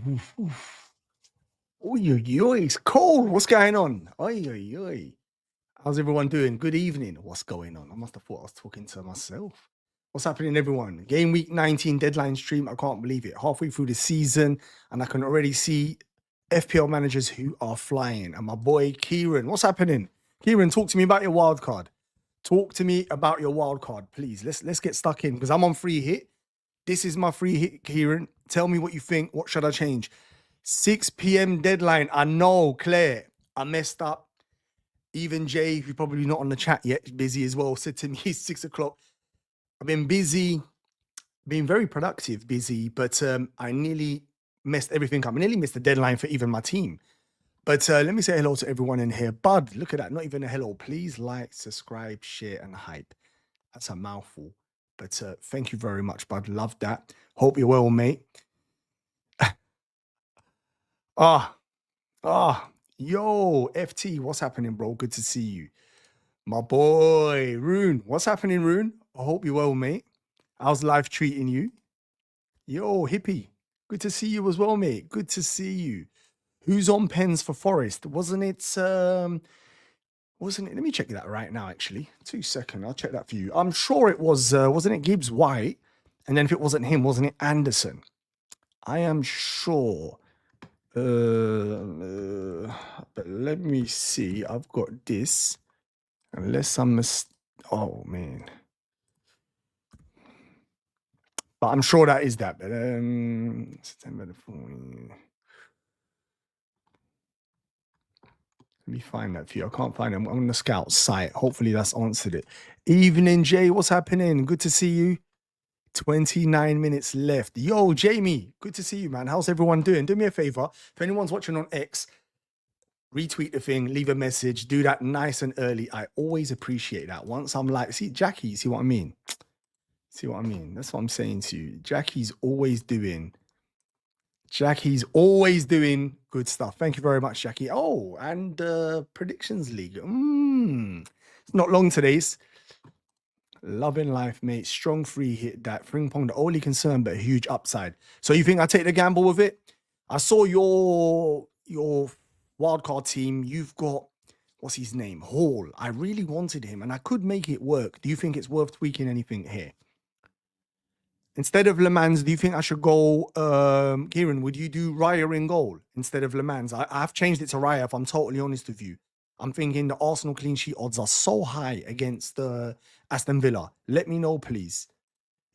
Oof, oof. Oy, oy, oy, it's cold. What's going on? Oy, oy, oy. How's everyone doing? Good evening. What's going on? I must have thought I was talking to myself. What's happening, everyone? Game week 19 deadline stream. I can't believe it. Halfway through the season, and I can already see FPL managers who are flying. And my boy Kieran, what's happening? Kieran, talk to me about your wild card. Talk to me about your wild card, please. Let's get stuck in because I'm on free hit. This is my free hit, Kieran. Tell me what you think. What should I change? 6 p.m. deadline. I know, Claire. I messed up. Even Jay, who's probably not on the chat yet, busy as well, said to me 6 o'clock. I've been busy, been very productive, busy, but I nearly messed everything up. I nearly missed the deadline for even my team. But let me say hello to everyone in here. Bud, look at that. Not even a hello. Please like, subscribe, share, and hype. That's a mouthful. But thank you very much, Bud. Love that. Hope you're well, mate. Yo, FT, what's happening, bro? Good to see you. My boy, Rune. What's happening, Rune? I hope you're well, mate. How's life treating you? Yo, Hippie. Good to see you as well, mate. Good to see you. Who's on pens for Forest? Wasn't it, let me check that right now, actually. 2 seconds, I'll check that for you. I'm sure it was, wasn't it Gibbs White? And then if it wasn't him, wasn't it Anderson? I am sure. But let me see. I've got this. Unless I'm oh man. But I'm sure that is that. But September the 14th. Let me find that for you. I can't find it. I'm on the Scout site. Hopefully that's answered it. Evening, Jay. What's happening? Good to see you. 29 minutes left. Yo, Jamie. Good to see you, man. How's everyone doing? Do me a favor. If anyone's watching on X, retweet the thing, leave a message, do that nice and early. I always appreciate that. Once I'm like, see, Jackie, see what I mean? See what I mean? That's what I'm saying to you. Jackie's always doing good stuff. Thank you very much, Jackie. Oh, and Predictions League. It's not long today's. Loving life, mate. Strong free hit that. Frimpong, the only concern, but a huge upside. So you think I take the gamble with it? I saw your wildcard team. You've got, what's his name? Hall. I really wanted him, and I could make it work. Do you think it's worth tweaking anything here? Instead of Le Mans, do you think I should go, Kieran, would you do Raya in goal instead of Le Mans? I've changed it to Raya, if I'm totally honest with you. I'm thinking the Arsenal clean sheet odds are so high against Aston Villa. Let me know, please.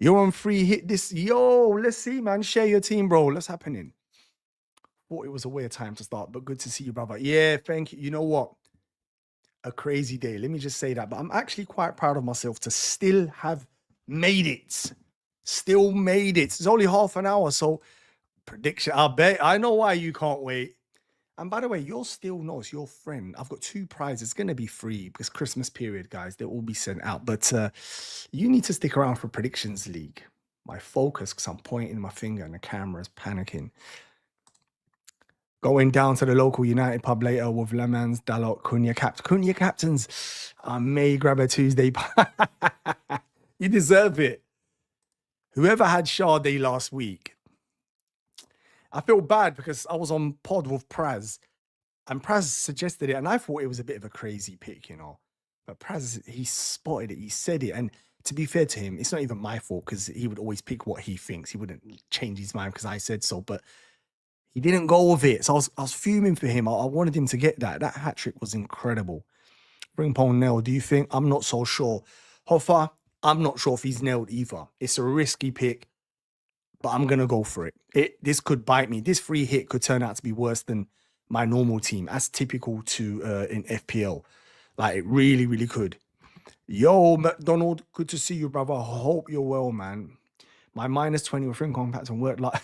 You're on free hit this. Yo, let's see, man. Share your team, bro. What's happening? Thought it was a weird time to start, but good to see you, brother. Yeah, thank you. You know what? A crazy day. Let me just say that. But I'm actually quite proud of myself to still have made it. Still made it. It's only half an hour, so prediction. I bet. I know why you can't wait. And by the way, you're still Nos, your friend. I've got 2 prizes. It's going to be free because Christmas period, guys. They'll all be sent out. But you need to stick around for Predictions League. My focus, because I'm pointing my finger and the camera's panicking. Going down to the local United pub later with Le Mans, Dalot, Cunha captains. I may grab a Tuesday. You deserve it. Whoever had Sade last week, I feel bad because I was on pod with Praz, and Praz suggested it, and I thought it was a bit of a crazy pick, you know. But Praz, he spotted it, he said it, and to be fair to him, it's not even my fault because he would always pick what he thinks. He wouldn't change his mind because I said so, but he didn't go with it. So I was fuming for him. I wanted him to get that. That hat trick was incredible. Frimpong nailed. Do you think? I'm not so sure. Hoffa, I'm not sure if he's nailed either. It's a risky pick, but I'm going to go for it. This could bite me. This free hit could turn out to be worse than my normal team. That's typical to in FPL. Like, it really, really could. Yo, McDonald, good to see you, brother. Hope you're well, man. My -20 with Frimpong pattern worked like...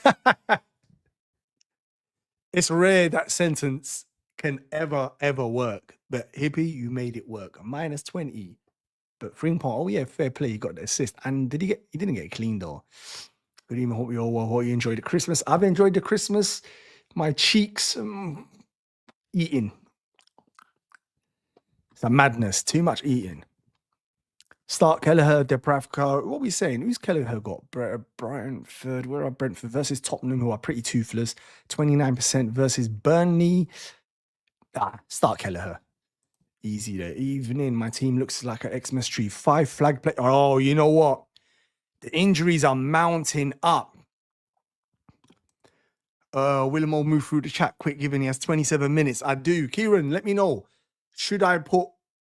It's rare that sentence can ever work. But Hippie, you made it work. -20. But Frimpong, oh yeah, fair play. He got the assist. And he didn't get clean though. Good evening. Hope you all well. Hope you enjoyed the Christmas. I've enjoyed the Christmas. My cheeks eating. It's a madness. Too much eating. Start Kelleher, Dubravka. What are we saying? Who's Kelleher got? Brentford. Where are Brentford versus Tottenham, who are pretty toothless? 29% versus Burnley. Start Kelleher. Easy there. Evening. My team looks like an Xmas tree. 5 flag play. Oh, you know what? The injuries are mounting up. Willem will move through the chat quick, given he has 27 minutes. I do. Kieran, let me know. Should I put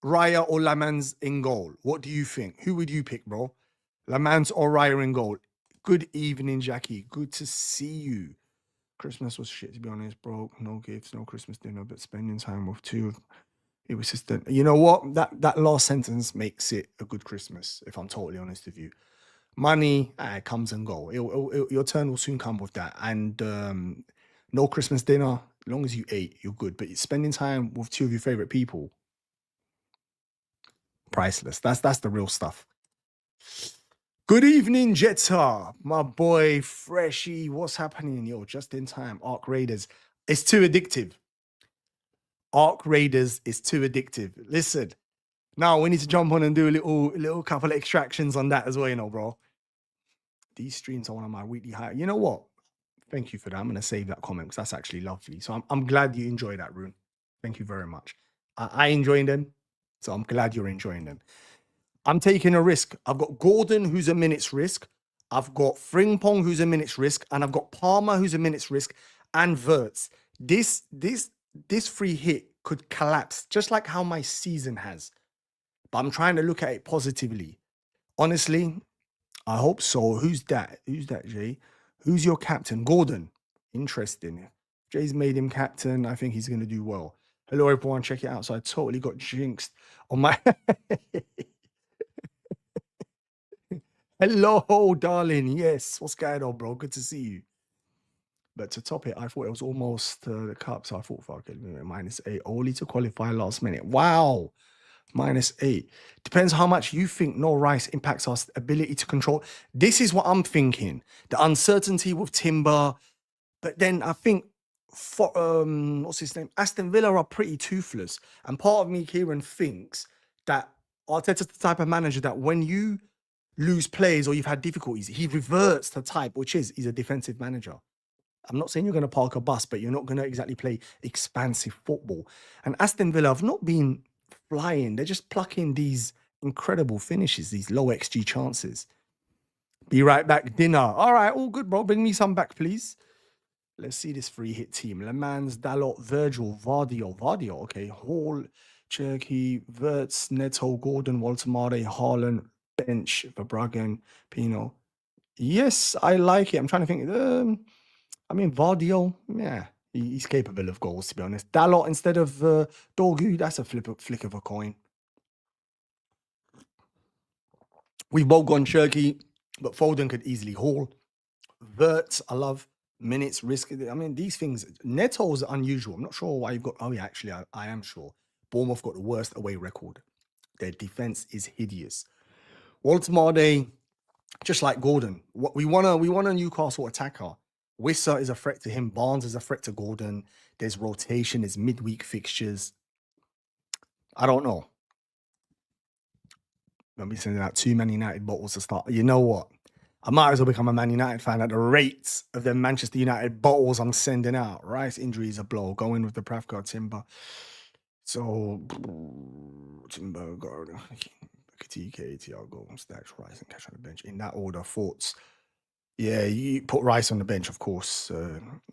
Raya or Lamans in goal? What do you think? Who would you pick, bro? Lamans or Raya in goal? Good evening, Jackie. Good to see you. Christmas was shit, to be honest, bro. No gifts, no Christmas dinner, but spending time with two. It was just, you know what? That last sentence makes it a good Christmas, if I'm totally honest with you. Money comes and go. Your turn will soon come with that. And no Christmas dinner. As long as you ate, you're good. But spending time with two of your favorite people, priceless. That's the real stuff. Good evening, Jetta. My boy, Freshie. What's happening? Yo, just in time. Arc Raiders. It's too addictive. Arc Raiders is too addictive. Listen, now we need to jump on and do a little couple of extractions on that as well, you know, bro. These streams are one of my weekly highlights. You know what? Thank you for that. I'm going to save that comment because that's actually lovely. So I'm glad you enjoy that, Rune. Thank you very much. I enjoy them, so I'm glad you're enjoying them. I'm taking a risk. I've got Gordon, who's a minute's risk. I've got Frimpong, who's a minute's risk. And I've got Palmer, who's a minute's risk. And Wirtz. This free hit could collapse, just like how my season has. But I'm trying to look at it positively. Honestly, I hope so. Who's that? Who's that, Jay? Who's your captain? Gordon. Interesting. Jay's made him captain. I think he's going to do well. Hello, everyone. Check it out. So I totally got jinxed on my... Hello, darling. Yes. What's going on, bro? Good to see you. But to top it, I thought it was almost the cup. So I thought, fuck it, -8. Only to qualify last minute. Wow. -8. Depends how much you think no Rice impacts our ability to control. This is what I'm thinking. The uncertainty with Timber. But then I think, for what's his name? Aston Villa are pretty toothless. And part of me, Kieran, thinks that Arteta's the type of manager that when you lose players or you've had difficulties, he reverts to type, which is he's a defensive manager. I'm not saying you're going to park a bus, but you're not going to exactly play expansive football. And Aston Villa have not been flying. They're just plucking these incredible finishes, these low XG chances. Be right back. Dinner. All right, all good, bro. Bring me some back, please. Let's see this free hit team. Le Mans, Dalot, Virgil, Vardio. Okay, Hall, Cherky, Wirtz, Neto, Gordon, Waltemade, Haaland, bench, Verbruggen, Pino. Yes, I like it. I'm trying to think. I mean, Vardio, yeah, he's capable of goals, to be honest. Dalot instead of Dorgu, that's a flick of a coin. We've both gone Cherky, but Foden could easily haul. Wirtz, I love. Minutes, risk. I mean, these things. Neto's unusual. I'm not sure why you've got. Oh, yeah, actually, I am sure. Bournemouth got the worst away record. Their defense is hideous. Waltemade, just like Gordon. We want a Newcastle attacker. Wissa is a threat to him. Barnes is a threat to Gordon. There's rotation. There's midweek fixtures. I don't know. I'll be sending out 2 Man United bottles to start. You know what? I might as well become a Man United fan at the rates of the Manchester United bottles I'm sending out. Rice injury is a blow. Going with the Pravka Timber. So, Timber, Gordon, TK, Thiago, Stacks, Rice, and Cash on the bench. In that order, thoughts. Yeah, you put Rice on the bench, of course.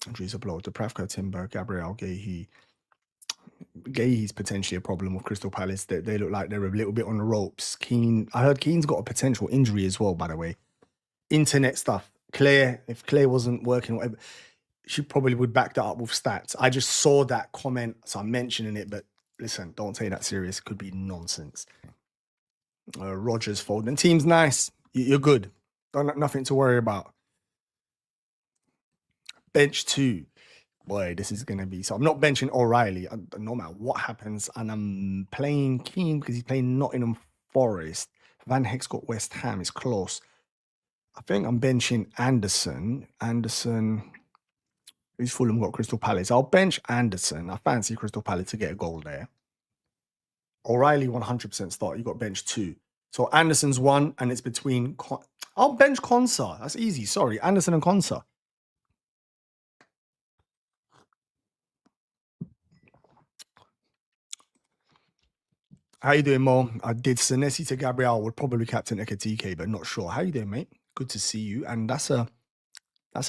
Injuries a blow. The Pravka Timber, Gabriel, Gayhe's potentially a problem with Crystal Palace. They look like they're a little bit on the ropes. Keane, I heard Keane's got a potential injury as well, by the way. Internet stuff. Claire, if Claire wasn't working, whatever, she probably would back that up with stats. I just saw that comment, so I'm mentioning it, but listen, don't take that serious. It could be nonsense. Rogers folding. Team's nice. You're good. Nothing to worry about. Bench 2. Boy, this is going to be... So I'm not benching O'Reilly, no matter what happens, and I'm playing Keane because he's playing Nottingham Forest. Van Heck's got West Ham. It's close. I think I'm benching Anderson. Who's Fulham got? Crystal Palace. I'll bench Anderson. I fancy Crystal Palace to get a goal there. O'Reilly 100% start. You got bench 2. So Anderson's 1, and it's between... I'll bench Konsa. That's easy. Sorry, Anderson and Konsa. How you doing, Mo? I did Senesi to Gabriel. Would probably captain Ekatike, but not sure. How you doing, mate? Good to see you. And that's a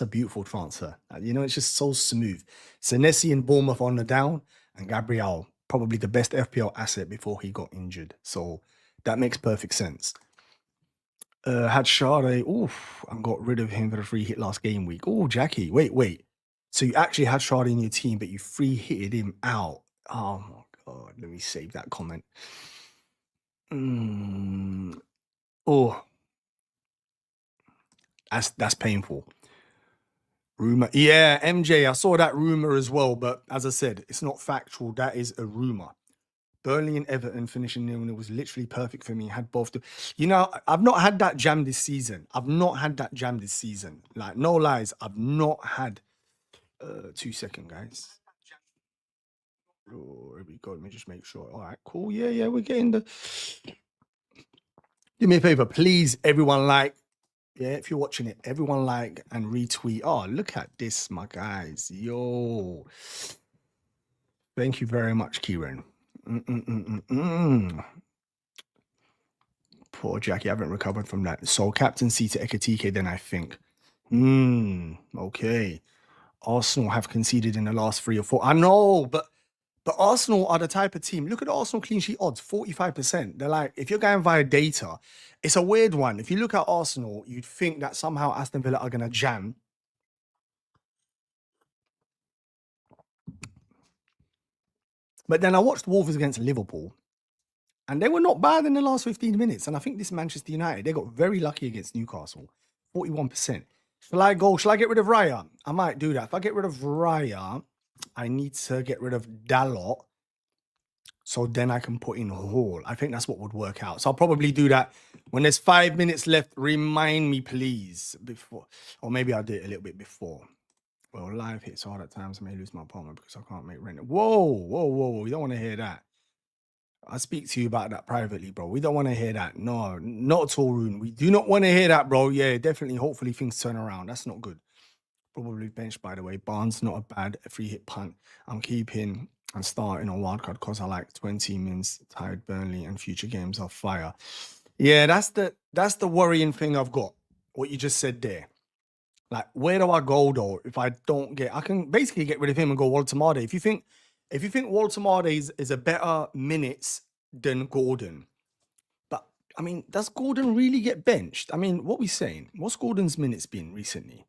beautiful transfer. You know, it's just so smooth. Senesi and Bournemouth on the down, and Gabriel, probably the best FPL asset before he got injured. So that makes perfect sense. Had Sade, oof, and got rid of him for the free hit last game week. Oh, Jackie, wait. So you actually had Sade in your team, but you free hitted him out. Oh my God, let me save that comment. Oh, that's painful. Rumor, yeah, MJ, I saw that rumor as well, but as I said, it's not factual. That is a rumor. Burnley and Everton finishing nil, and it was literally perfect for me. Had both. You know, I've not had that jam this season. Like, no lies, I've not had. 2 seconds, guys. Oh, here we go. Let me just make sure. All right, cool. Yeah, we're getting the. Do me a favor, please, everyone, like. Yeah, if you're watching it, everyone like and retweet. Oh, look at this, my guys. Yo. Thank you very much, Kieran. Poor Jackie, I haven't recovered from that. So captaincy to Ekatike, then I think. Okay. Arsenal have conceded in the last 3 or 4. I know, but Arsenal are the type of team. Look at the Arsenal clean sheet odds, 45%. They're like, if you're going via data, it's a weird one. If you look at Arsenal, you'd think that somehow Aston Villa are going to jam. But then I watched Wolves against Liverpool, and they were not bad in the last 15 minutes. And I think this Manchester United, they got very lucky against Newcastle, 41%. Shall I get rid of Raya? I might do that. If I get rid of Raya, I need to get rid of Dalot. So then I can put in Hall. I think that's what would work out. So I'll probably do that. When there's 5 minutes left, remind me, please, before. Or maybe I'll do it a little bit before. Well, live hits hard at times. I may lose my apartment because I can't make rent. Whoa. You don't want to hear that. I'll speak to you about that privately, bro. We don't want to hear that. No, not at all, Rune. We do not want to hear that, bro. Yeah, definitely. Hopefully things turn around. That's not good. Probably bench, by the way. Barnes, not a bad free hit punt. I'm keeping and starting on Wildcard because I like 20 mins, tied Burnley, and future games are fire. Yeah, that's the worrying thing I've got. What you just said there. Like, where do I go though if I don't get? I can basically get rid of him and go Walter Made. If you think Walter Made is a better minutes than Gordon, but I mean, does Gordon really get benched? I mean, what we saying? What's Gordon's minutes been recently?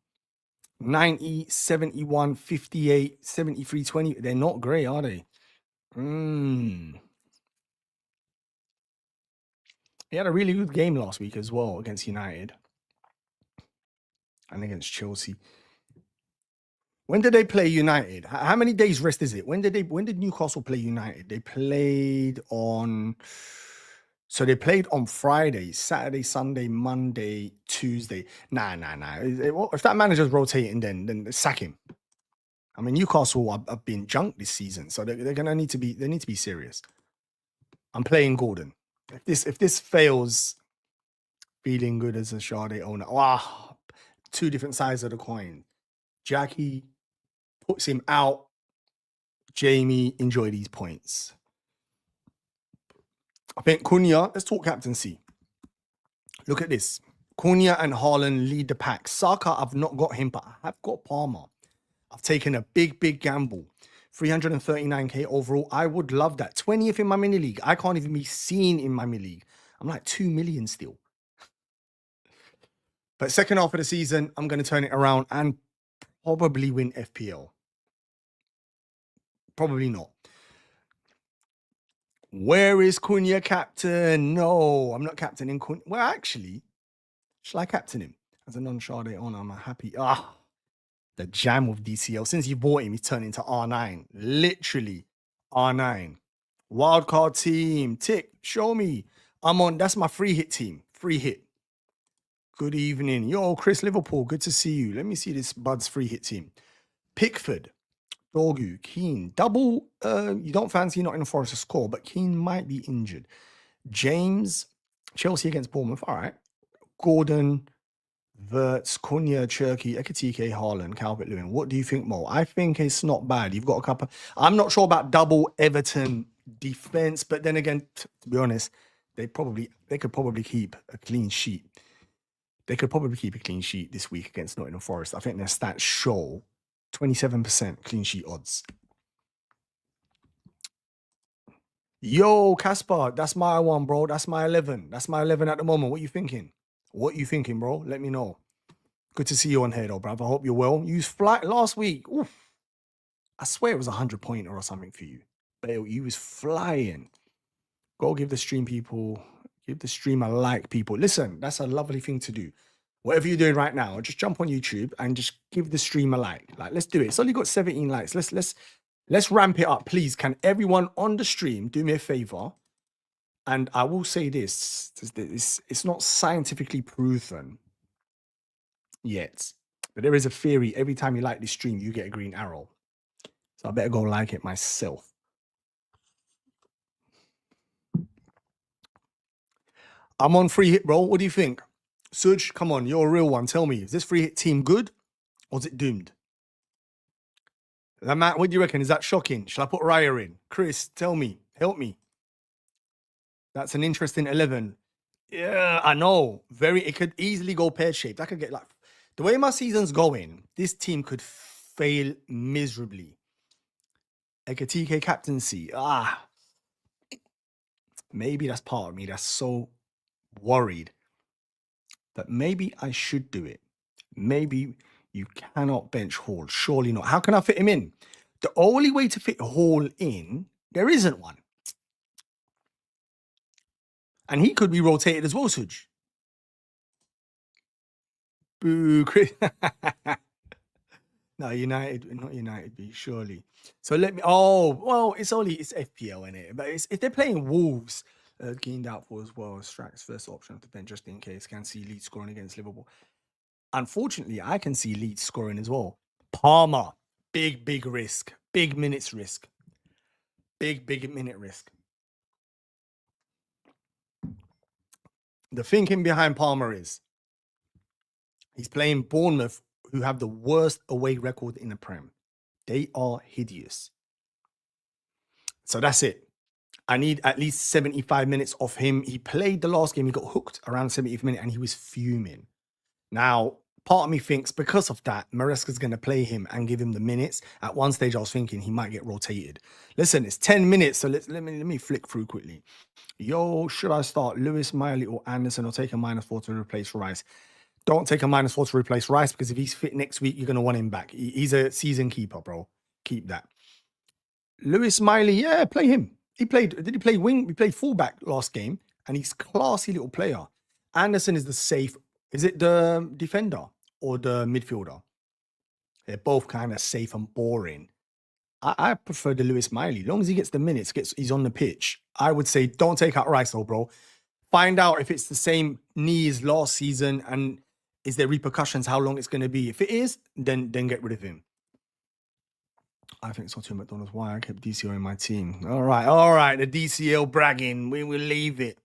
90, 71, 58, 73, 20. They're not great, are they? He had a really good game last week as well against United and against Chelsea. When did they play United? How many days rest is it? When did Newcastle play United? They played on. So they played on Friday, Saturday, Sunday, Monday, Tuesday. Nah. If that manager's rotating, then sack him. I mean, Newcastle have been junked this season, so they're gonna need to be serious. I'm playing Gordon. If this fails, feeling good as a Sade owner. Wow, 2 different sides of the coin. Jackie puts him out. Jamie, enjoy these points. I think Cunha, let's talk captaincy. Look at this. Cunha and Haaland lead the pack. Saka, I've not got him, but I have got Palmer. I've taken a big gamble. 339k overall. I would love that. 20th in my mini league. I can't even be seen in my mini league. I'm like 2 million still. But second half of the season, I'm going to turn it around and probably win FPL. Probably not. Where is Cunha captain? No, I'm not captaining Cunha. Well, actually, shall I captain him? As a non-Sade owner, I'm happy. The jam of DCL. Since you bought him, he's turned into R9. Literally R9. Wildcard team. Tick, show me. I'm on. That's my free hit team. Free hit. Good evening. Yo, Chris Liverpool. Good to see you. Let me see this Bud's free hit team. Pickford. Dorgu. Keane. Double. You don't fancy Nottingham Forest to score, but Keane might be injured. James. Chelsea against Bournemouth. All right. Gordon, Verts, Cunha, Cherky, Ekatike, Haaland, Calvert-Lewin. What do you think, Mo? I think it's not bad. You've got a couple. I'm not sure about double Everton defense, but then again, to be honest, they could probably keep a clean sheet. They could probably keep a clean sheet this week against Nottingham Forest. I think their stats show 27% clean sheet odds. Yo, Caspar, that's my one, bro. That's my 11. That's my 11 at the moment. What you thinking? What you thinking, bro? Let me know. Good to see you on here, though, bruv. I hope you're well. You was flat last week. Oof. I swear it was 100-pointer or something for you. But you was flying. Go give the stream a like, people. Listen, that's a lovely thing to do. Whatever you're doing right now, just jump on YouTube and just give the stream a like. Like, let's do it. It's only got 17 likes. Let's ramp it up, please. Can everyone on the stream do me a favor? And I will say this: it's not scientifically proven yet, but there is a theory. Every time you like this stream, you get a green arrow. So I better go like it myself. I'm on free hit, bro. What do you think? Suj, come on, you're a real one. Tell me, is this free hit team good or is it doomed? Matt, what do you reckon? Is that shocking? Shall I put Raya in? Chris, tell me. Help me. That's an interesting 11. Yeah, I know. It could easily go pear-shaped. I could get like... The way my season's going, this team could fail miserably. Ekatike captaincy. Maybe that's part of me that's so worried that maybe I should do it. Maybe you cannot bench Hall. Surely not. How can I fit him in? The only way to fit Hall in, there isn't one. And he could be rotated as well, Suj. Boo, Chris. No, not United B, surely. So let me, it's FPL in it. But if they're playing Wolves, gained doubtful as well. Strack's first option to bench just in case. Can see Leeds scoring against Liverpool. Unfortunately, I can see Leeds scoring as well. Palmer, big risk. Big minutes risk. Big minute risk. The thinking behind Palmer is he's playing Bournemouth, who have the worst away record in the Prem. They are hideous. So that's it. I need at least 75 minutes of him. He played the last game. He got hooked around 70th minute and he was fuming. Now, part of me thinks because of that, Maresca's going to play him and give him the minutes. At one stage, I was thinking he might get rotated. Listen, it's 10 minutes, so let me flick through quickly. Yo, should I start Lewis, Miley, or Anderson, or take a -4 to replace Rice? Don't take a -4 to replace Rice because if he's fit next week, you're going to want him back. He's a season keeper, bro. Keep that. Lewis, Miley, yeah, play him. Did he play wing? He played fullback last game, and he's classy little player. Anderson is the safe. Is it the defender or the midfielder? They're both kind of safe and boring. I prefer the Lewis Miley. As long as he gets the minutes, he's on the pitch. I would say don't take out Rice, though, bro. Find out if it's the same knee as last season and is there repercussions, how long it's going to be. If it is, then get rid of him. I think so too, McDonald's. Why I kept DCL in my team. All right. The DCL bragging. We will leave it.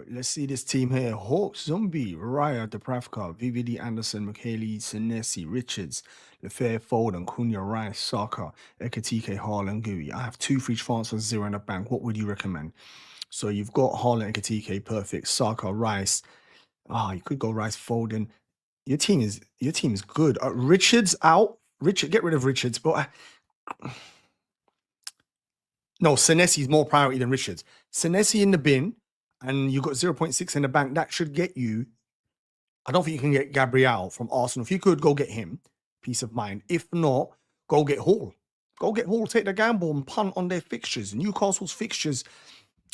Let's see this team here. Hawk, Zombie, Raya, Depravka, VVD, Anderson, McHaley, Senesi, Richards, Lefebvre, Foden, Cunha, Rice, Saka, Ekatike, Haaland, Gui. I have 2 free transfers, 0 in the bank. What would you recommend? So you've got Haaland, Ekatike, perfect. Saka, Rice. You could go Rice, Foden. Your team is good. Richards out. Get rid of Richards, but no, Senesi's more priority than Richards. Senesi in the bin, and you got 0.6 in the bank. That should get you. I don't think you can get Gabriel from Arsenal. If you could, go get him. Peace of mind. If not, go get Hall. Go get Hall. Take the gamble and punt on their fixtures. Newcastle's fixtures.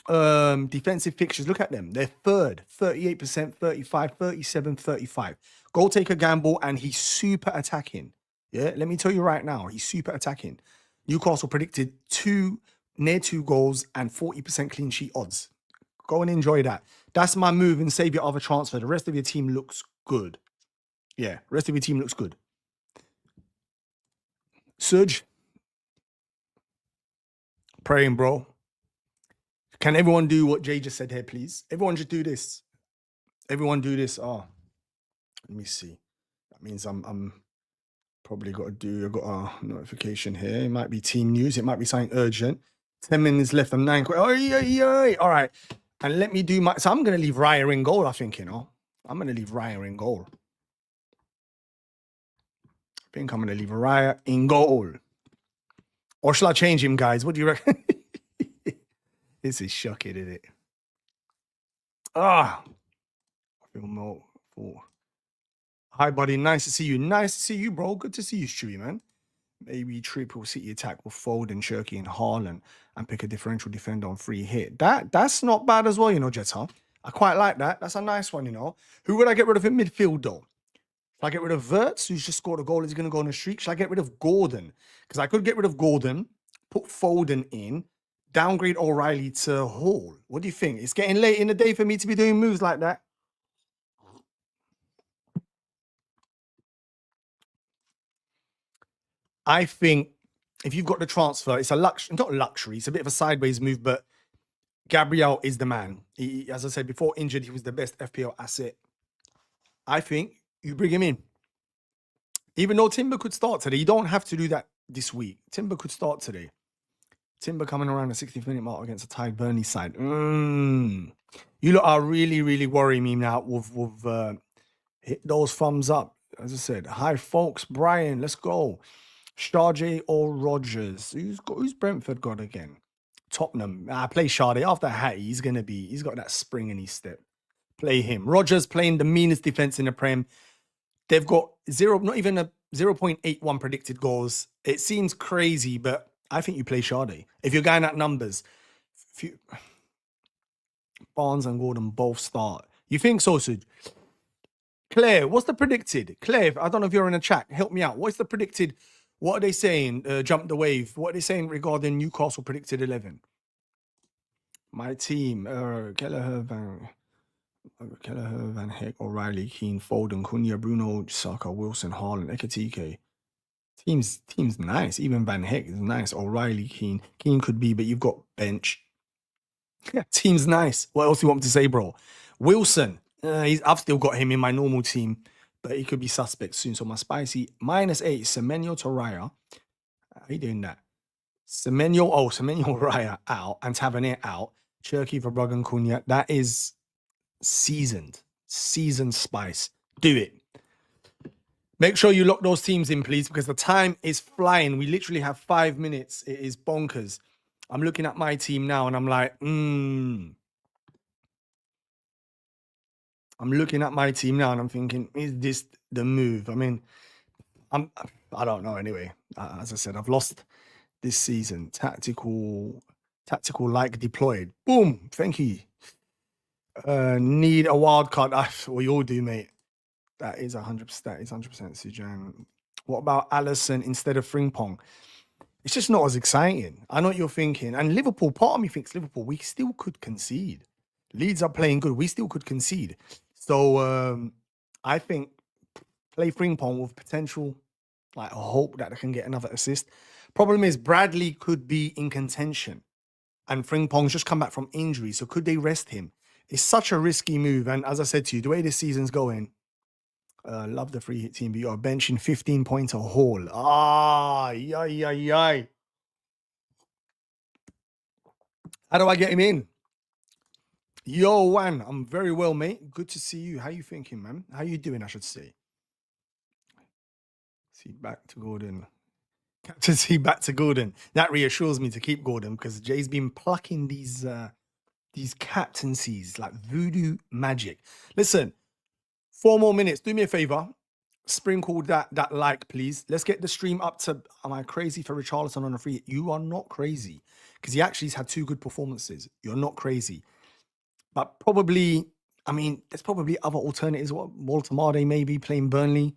Defensive fixtures, look at them. They're third, 38%, 35, 37, 35. Go take a gamble, and he's super attacking. Yeah, let me tell you right now, he's super attacking. Newcastle predicted near 2 goals and 40% clean sheet odds. Go and enjoy that. That's my move and save your other transfer. The rest of your team looks good. Yeah, rest of your team looks good. Surge. Praying, bro. Can everyone do what Jay just said here, please? Everyone just do this. Everyone do this. Oh, let me see. That means I'm probably got to do. I've got a notification here. It might be team news. It might be something urgent. 10 minutes left and 9. Oh, yeah. All right. And let me do my. So I'm gonna leave Raya in goal. I think I'm gonna leave Raya in goal. I think I'm gonna leave Raya in goal. Or shall I change him, guys? What do you reckon? This is shocking, isn't it? I feel more for. Hi, buddy. Nice to see you. Nice to see you, bro. Good to see you, Stewie, man. Maybe triple City attack will fold and Cherky and Haaland and pick a differential defender on free hit. That's not bad as well, Jetta. I quite like that. That's a nice one, Who would I get rid of in midfield, though? If I get rid of Wirtz, who's just scored a goal, is going to go on a streak. Should I get rid of Gordon? Because I could get rid of Gordon, put Foden in, downgrade O'Reilly to Hall. What do you think? It's getting late in the day for me to be doing moves like that. I think if you've got the transfer, it's a luxury, not luxury, it's a bit of a sideways move, but Gabriel is the man. He, as I said, before injured, he was the best FPL asset. I think you bring him in. Even though Timber could start today, you don't have to do that this week. Timber could start today. Timber coming around the 60th minute mark against a tied Burnley side. You lot are really, really worrying me now with hit those thumbs up. As I said, hi folks, Brian, let's go. Sharjay or Rogers? Who's Brentford got again? Tottenham. Play Sharjay. After Hattie, he's got that spring in his step. Play him. Rogers playing the meanest defense in the Prem. They've got not even a 0.81 predicted goals. It seems crazy, but I think you play Sharjay. If you're going at numbers, Barnes and Gordon both start. You think so, Sud? Claire, what's the predicted? Claire, I don't know if you're in a chat. Help me out. What's the predicted? What are they saying? Jump the wave. What are they saying regarding Newcastle predicted 11? My team, Kelleher, Van Heck, O'Reilly, Keane, Foden, Cunha, Bruno, Saka, Wilson, Haaland, Ekatike. Team's nice. Even Van Heck is nice. O'Reilly, Keane. Keane could be, but you've got bench. Team's nice. What else do you want me to say, bro? Wilson. I've still got him in my normal team, but he could be suspect soon. So my spicy -8, Semenyo to Raya. How are you doing that? Semenyo Raya out and Tavernier out. Cherky for Bruggen Cunha. That is seasoned spice. Do it. Make sure you lock those teams in, please, because the time is flying. We literally have 5 minutes. It is bonkers. I'm looking at my team now and I'm like, I'm looking at my team now and I'm thinking, is this the move? I mean, I don't know anyway. As I said, I've lost this season. Tactical like deployed. Boom. Thank you. Need a wild card. We all do, mate. That is 100%. That is 100% Sujan. What about Allison instead of Frimpong? It's just not as exciting. I know what you're thinking. And Liverpool, part of me thinks Liverpool, we still could concede. Leeds are playing good. We still could concede. So I think play Frimpong with potential, like a hope that they can get another assist. Problem is Bradley could be in contention and Frimpong's just come back from injury. So could they rest him? It's such a risky move. And as I said to you, the way this season's going, love the free hit team, but you're benching 15 points a haul. Yay. How do I get him in? Yo, Wan, I'm very well, mate. Good to see you. How you thinking, man? How you doing, I should say? See, back to Gordon. Captaincy back to Gordon. That reassures me to keep Gordon because Jay's been plucking these captaincies like voodoo magic. Listen, 4 more minutes. Do me a favor. Sprinkle that like, please. Let's get the stream up to. Am I crazy for Richarlison on a free hit? You are not crazy because he actually has had 2 good performances. You're not crazy. But probably, I mean, there's probably other alternatives. Walter Marde maybe playing Burnley.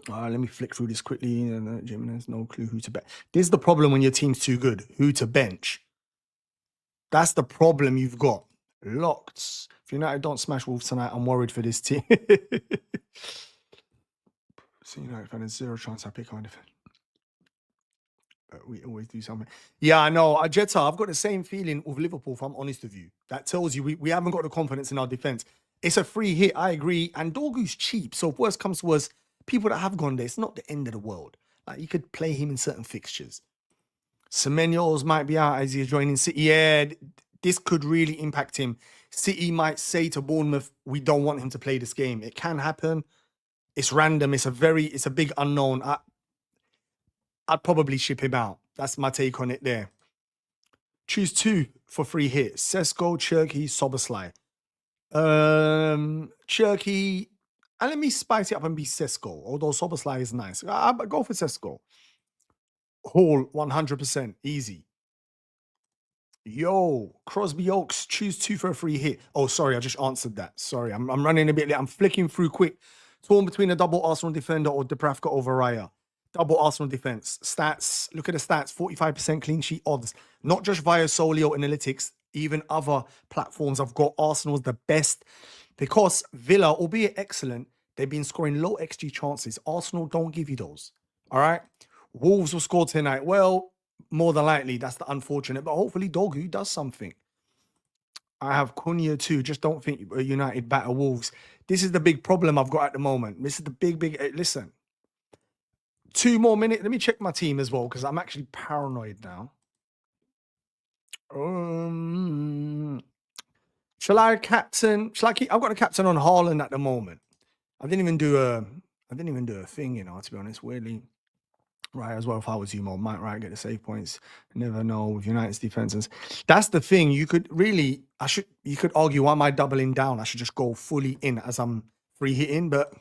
Let me flick through this quickly. Jim has no clue who to bet. This is the problem when your team's too good. Who to bench. That's the problem you've got. Locked. If United don't smash Wolves tonight, I'm worried for this team. So United fan, there's 0 chance I pick on defense. We always do something. Yeah, I know. Jetta, I've got the same feeling with Liverpool, if I'm honest with you. That tells you we haven't got the confidence in our defense. It's a free hit, I agree. And Dorgu's cheap. So if worst comes to worst, people that have gone there, it's not the end of the world. Like you could play him in certain fixtures. Semenyo's might be out as he's joining City. Yeah, this could really impact him. City might say to Bournemouth, we don't want him to play this game. It can happen. It's random. It's a big unknown. I'd probably ship him out. That's my take on it there. Choose 2 for free hits. Sesko, Cherky, Soboslai. Cherky, and let me spice it up and be Sesko, although Soboslai is nice. But go for Sesko. Hall, 100%. Easy. Yo, Crosby Oaks, choose 2 for a free hit. Oh, sorry, I just answered that. Sorry, I'm running a bit late. I'm flicking through quick. Torn between a double Arsenal defender or Dubravka over Raya. Double Arsenal defense. Stats, look at the stats. 45% clean sheet odds. Not just via Solio Analytics, even other platforms have got Arsenal's the best. Because Villa, albeit excellent, they've been scoring low XG chances. Arsenal don't give you those. All right? Wolves will score tonight. Well, more than likely, that's the unfortunate. But hopefully Dogu does something. I have Cunha too. Just don't think United batter Wolves. This is the big problem I've got at the moment. This is the big... Listen. 2 more minutes. Let me check my team as well, because I'm actually paranoid now. Shall I captain? Shall I keep? I've got a captain on Haaland at the moment. I didn't even do a thing, you know, to be honest, weirdly. Right, as well, if I was you, might right get the save points. Never know with United's defenses. That's the thing. You could really, you could argue, why am I doubling down? I should just go fully in as I'm free hitting, but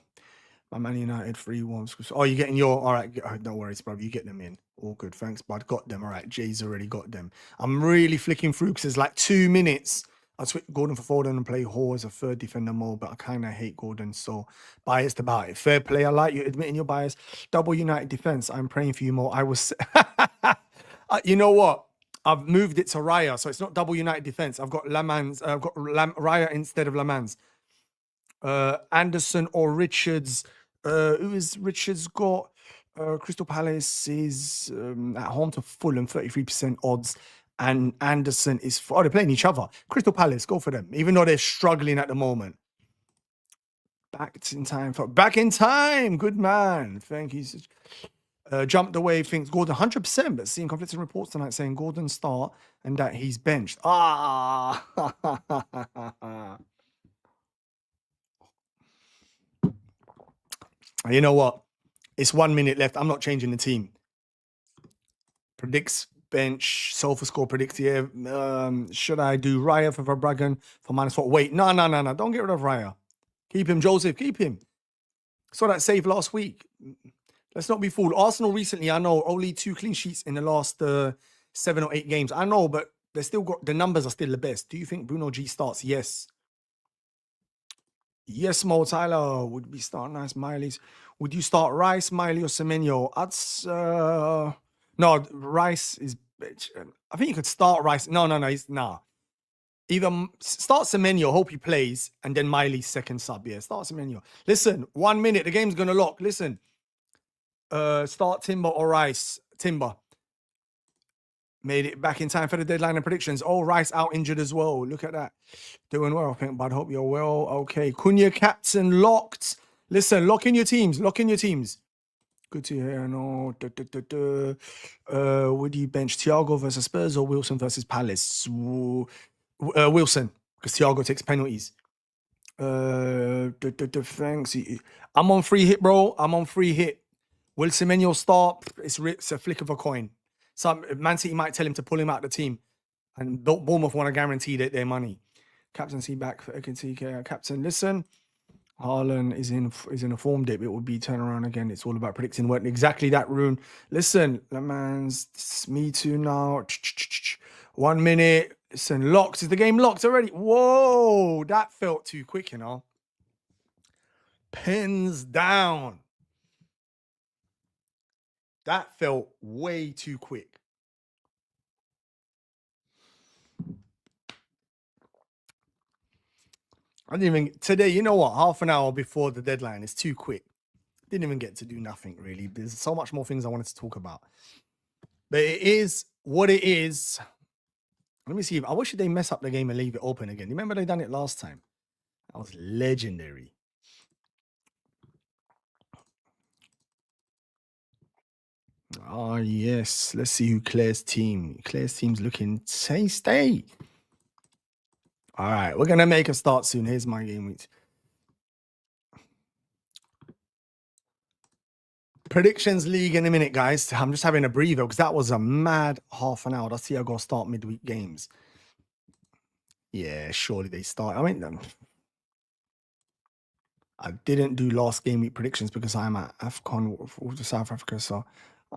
my Man United 3-1. Oh, you're getting your, all right, don't worry, bro. You get them in. All good, thanks, bud. Got them, all right. Jay's already got them. I'm really flicking through because there's like 2 minutes. I'll switch Gordon for Foden and play Hall as a third defender more, but I kind of hate Gordon, so biased about it. Fair play, I like you admitting your bias. Double United defense, I'm praying for you more. I was, you know what? I've moved it to Raya, so it's not double United defense. I've got Lamans, I've got Raya instead of Lamans. Anderson or Richards. Who is Richards got? Crystal Palace is at home to Fulham, 33% odds. And Anderson is... Oh, they're playing each other. Crystal Palace, go for them. Even though they're struggling at the moment. Back in time. Good man. Thank you. Jumped away, thinks Gordon 100%, but seeing conflicting reports tonight saying Gordon start and that he's benched. Ah. You know what? It's 1 minute left. I'm not changing the team. Predicts bench. SofaScore predicts here. Should I do Raya for Verbruggen for -4? Wait, no. Don't get rid of Raya. Keep him, Joseph. Keep him. Saw that save last week. Let's not be fooled. Arsenal recently, I know, only 2 clean sheets in the last 7 or 8 games. I know, but they still got the numbers are still the best. Do you think Bruno G starts? Yes. Yes, Mo Tyler. Would we start nice Miley's? Would you start Rice, Miley, or Semenyo? No, Rice is. I think you could start Rice. No. Either start Semenyo, hope he plays, and then Miley's second sub. Yeah, start Semenyo. Listen, 1 minute. The game's gonna lock. Listen. Start Timber or Rice. Timber. Made it back in time for the deadline and predictions. Oh, Rice out injured as well. Look at that. Doing well, I think, bud. Hope you're well. Okay. Cunha captain locked. Listen, lock in your teams. Good to hear. No. Would you bench Thiago versus Spurs or Wilson versus Palace? Wilson, because Thiago takes penalties. Thanks. I'm on free hit, bro. Will Semenyo start? It's a flick of a coin. Some Man City might tell him to pull him out of the team, and Bournemouth want to guarantee their money. Captaincy back for TK. Captain, listen, Haaland is in a form dip. It will be turnaround again. It's all about predicting what exactly that rune. Listen, Lemans, me too now. 1 minute. Listen, locked. Is the game locked already? Whoa, that felt too quick, you know. Pens down. That felt way too quick. I didn't even... Today, you know what? Half an hour before the deadline is too quick. Didn't even get to do nothing, really. There's so much more things I wanted to talk about. But it is what it is. Let me see. I wish they mess up the game and leave it open again. Remember they done it last time? That was legendary. Oh, yes. Let's see who Claire's team. Claire's team's looking tasty. All right. We're going to make a start soon. Here's my game week. Predictions league in a minute, guys. I'm just having a breather because that was a mad half an hour. Let's see how go start midweek games. Yeah, surely they start. I mean, I didn't do last game week predictions because I'm at AFCON with South Africa. So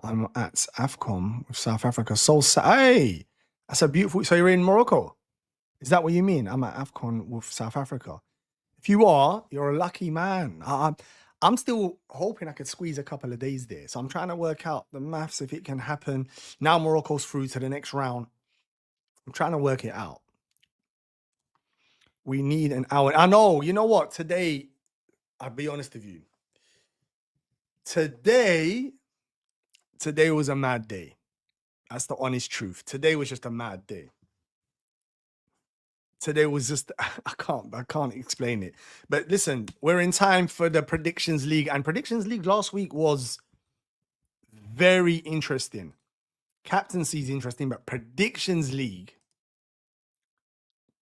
I'm at AFCON with South Africa. So, hey, that's a beautiful. So you're in Morocco? Is that what you mean? I'm at AFCON with South Africa. If you are, you're a lucky man. I'm still hoping I could squeeze a couple of days there. So I'm trying to work out the maths if it can happen. Now Morocco's through to the next round. I'm trying to work it out. We need an hour. I know. You know what? Today, I'll be honest with you. Today was a mad day. That's the honest truth. Today was just a mad day. Today was just, I can't explain it. But listen, we're in time for the Predictions League. And Predictions League last week was very interesting. Captaincy is interesting, but Predictions League,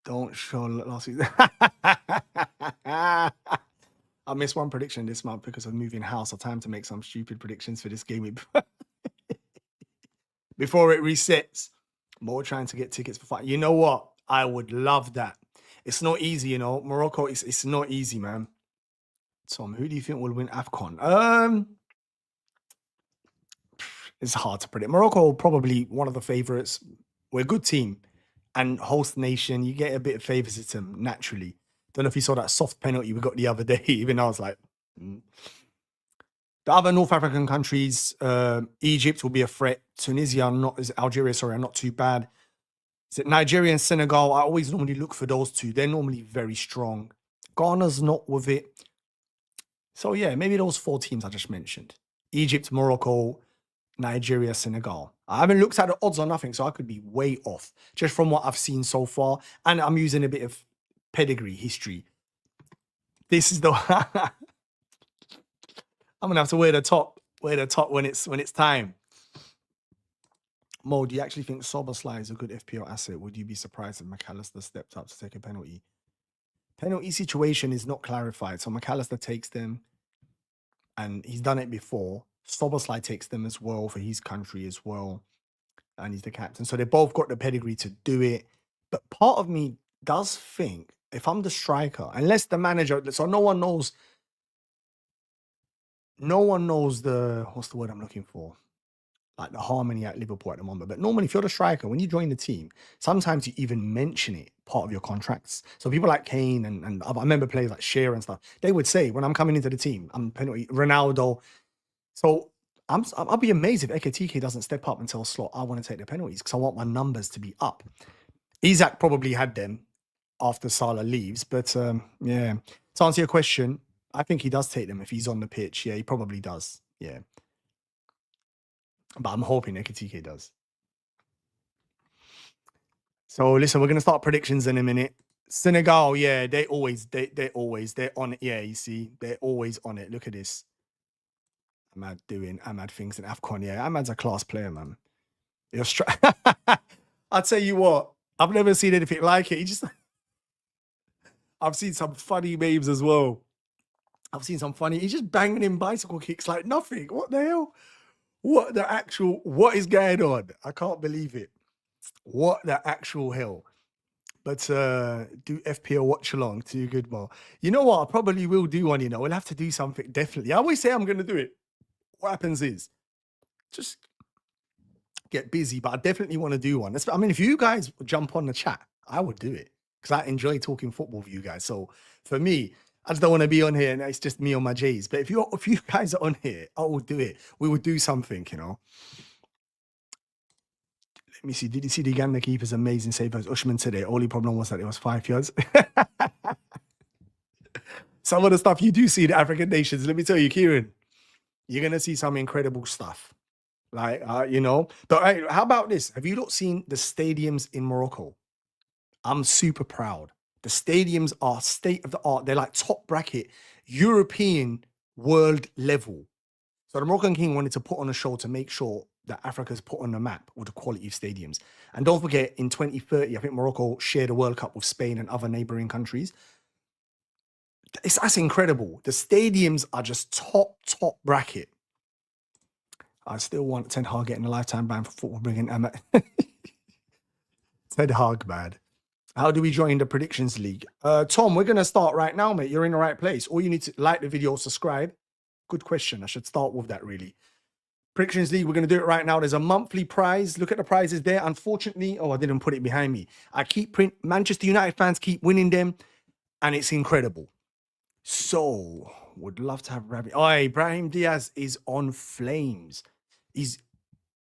don't show last week. I missed one prediction this month because of moving house. So time to make some stupid predictions for this game before it resets. More trying to get tickets for fight. You know what? I would love that. It's not easy, you know. Morocco, it's not easy, man. Tom, who do you think will win AFCON? It's hard to predict. Morocco, probably one of the favorites. We're a good team. And host nation, you get a bit of favoritism naturally. Don't know if you saw that soft penalty we got the other day. Even I was like, The other North African countries, Egypt will be a threat. Tunisia, Algeria, sorry, are not too bad. Is it Nigeria and Senegal? I always normally look for those two. They're normally very strong. Ghana's not with it. So yeah, maybe those 4 teams I just mentioned. Egypt, Morocco, Nigeria, Senegal. I haven't looked at the odds or nothing, so I could be way off just from what I've seen so far. And I'm using a bit of pedigree history. This is the I'm gonna have to wear the top when it's time. Mo, do you actually think Soboslai is a good FPL asset? Would you be surprised if McAllister stepped up to take a penalty? Penalty situation is not clarified. So McAllister takes them, and he's done it before. Soboslai takes them as well for his country as well. And he's the captain. So they both got the pedigree to do it. But part of me does think if I'm the striker, unless the manager, so no one knows the, what's the word I'm looking for? Like the harmony at Liverpool at the moment. But normally, if you're the striker, when you join the team, sometimes you even mention it part of your contracts. So people like Kane and I remember players like Shearer and stuff, they would say, when I'm coming into the team, I'm penalty, Ronaldo. So I'll be amazed if Ekitike doesn't step up and tell Slot, I want to take the penalties because I want my numbers to be up. Isak probably had them after Salah leaves. But yeah, to answer your question, I think he does take them if he's on the pitch. Yeah, he probably does. Yeah. But I'm hoping Ekitike does. So listen, we're gonna start predictions in a minute. Senegal, yeah, they're on it. Yeah, you see, they're always on it. Look at this. Ahmad doing Ahmad things in AFCON. Yeah, Ahmad's a class player, man. You're I'll tell you what, I've never seen anything like it. I've seen some funny memes as well. He's just banging in bicycle kicks like nothing. What the hell? What is going on? I can't believe it. What the actual hell? But do FPL watch along to good more. You know what? I probably will do one, We'll have to do something, definitely. I always say I'm going to do it. What happens is just get busy, but I definitely want to do one. I mean, if you guys jump on the chat, I would do it because I enjoy talking football with you guys. So for me, I just don't want to be on here and it's just me on my J's. But if you guys are on here, I will do it. We would do something, Let me see. Did you see the Uganda keeper's amazing save as Ushman today? Only problem was that it was 5 yards. Some of the stuff you do see in the African nations, let me tell you, Kieran, you're going to see some incredible stuff. Like, you know, but how about this? Have you not seen the stadiums in Morocco? I'm super proud. The stadiums are state of the art. They're like top bracket, European world level. So the Moroccan king wanted to put on a show to make sure that Africa's put on the map with the quality of stadiums. And don't forget, in 2030, I think Morocco shared a World Cup with Spain and other neighboring countries. That's incredible. The stadiums are just top bracket. I still want Ten Hag getting a lifetime ban for football bringing Emma. Ten Hag, man. How do we join the predictions league? Tom, we're going to start right now, mate. You're in the right place. All you need to like the video, subscribe. Good question. I should start with that, really. Predictions league, we're going to do it right now. There's a monthly prize. Look at the prizes there. Unfortunately, I didn't put it behind me. I keep Manchester United fans keep winning them, and it's incredible. So, would love to have Rabbit. Oh, Brahim Diaz is on flames.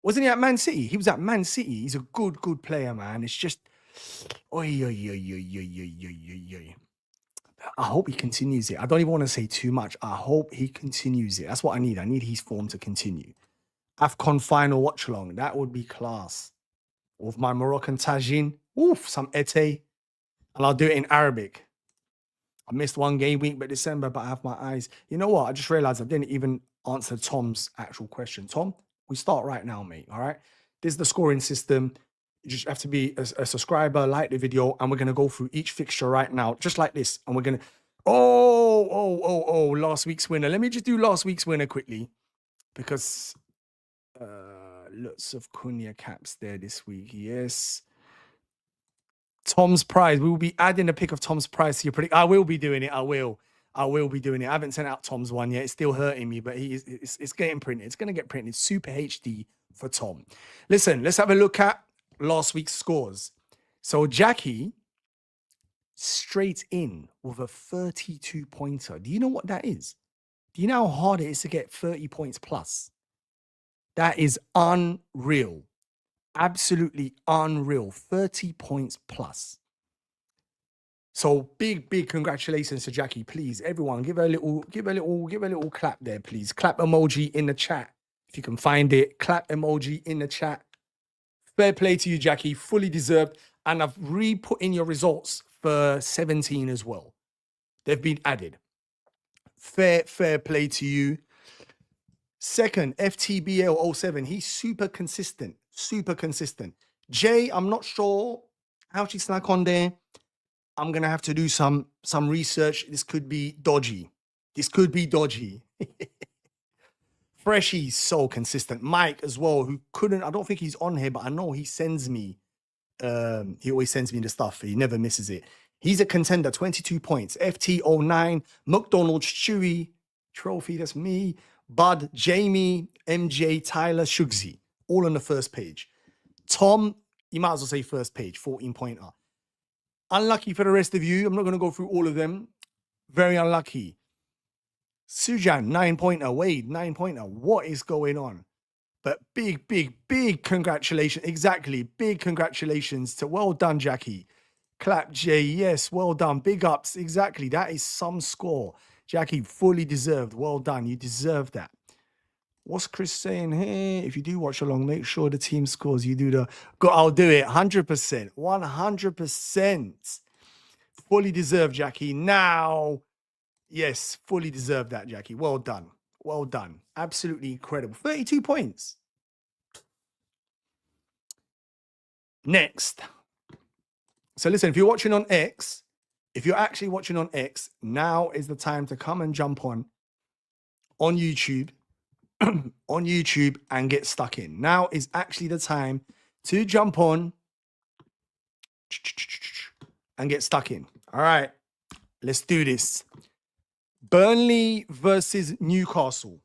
Wasn't he at Man City? He was at Man City. He's a good player, man. It's just, I hope he continues it. I don't even want to say too much. I hope he continues it. That's what I need. I need his form to continue. AFCON final watch along. That would be class. With my Moroccan tagine. Oof, some ete. And I'll do it in Arabic. I missed one game week, but December, but I have my eyes. You know what? I just realized I didn't even answer Tom's actual question. Tom, we start right now, mate. All right. This is the scoring system. You just have to be a subscriber, like the video, and we're going to go through each fixture right now, just like this. And we're going to, last week's winner. Let me just do last week's winner quickly, because lots of Cunha caps there this week. Yes. Tom's prize. We will be adding a pic of Tom's prize to your predict. I will be doing it. I will be doing it. I haven't sent out Tom's one yet. It's still hurting me, but it's getting printed. It's going to get printed. Super HD for Tom. Listen, let's have a look at last week's scores. So Jackie straight in with a 32 pointer. Do you know what that is? Do you know how hard it is to get 30 points plus? That is unreal. Absolutely unreal. 30 points plus. So big congratulations to Jackie. Please, everyone, give her a little clap there, please. Clap emoji in the chat. If you can find it, clap emoji in the chat. Fair play to you, Jackie. Fully deserved. And I've re-put in your results for 17 as well. They've been added. Fair play to you. Second, FTBL07. He's super consistent. Jay, I'm not sure how she snuck on there. I'm going to have to do some research. This could be dodgy. Freshy's so consistent. Mike as well, who couldn't, I don't think he's on here, but I know he sends me, he always sends me the stuff. He never misses it. He's a contender, 22 points. FT09, McDonald's, Chewy, Trophy, that's me. Bud, Jamie, MJ, Tyler, Shugsy, all on the first page. Tom, you might as well say first page, 14 pointer. Unlucky for the rest of you. I'm not going to go through all of them. Very unlucky. Sujan, 9 pointer. Wade, 9 pointer. What is going on? But big congratulations. Exactly. Big congratulations to well done, Jackie. Clap, Jay. Yes, well done. Big ups. Exactly. That is some score. Jackie, fully deserved. Well done. You deserve that. What's Chris saying here? If you do watch along, make sure the team scores. You do the... I'll do it. 100%. 100%. Fully deserved, Jackie. Now, yes, fully deserved that, Jackie. Well done. Well done. Absolutely incredible. 32 points. Next. So listen, if you're watching on X, if you're actually watching on X, now is the time to come and jump on YouTube, and get stuck in. Now is actually the time to jump on and get stuck in. All right, let's do this. Burnley versus Newcastle.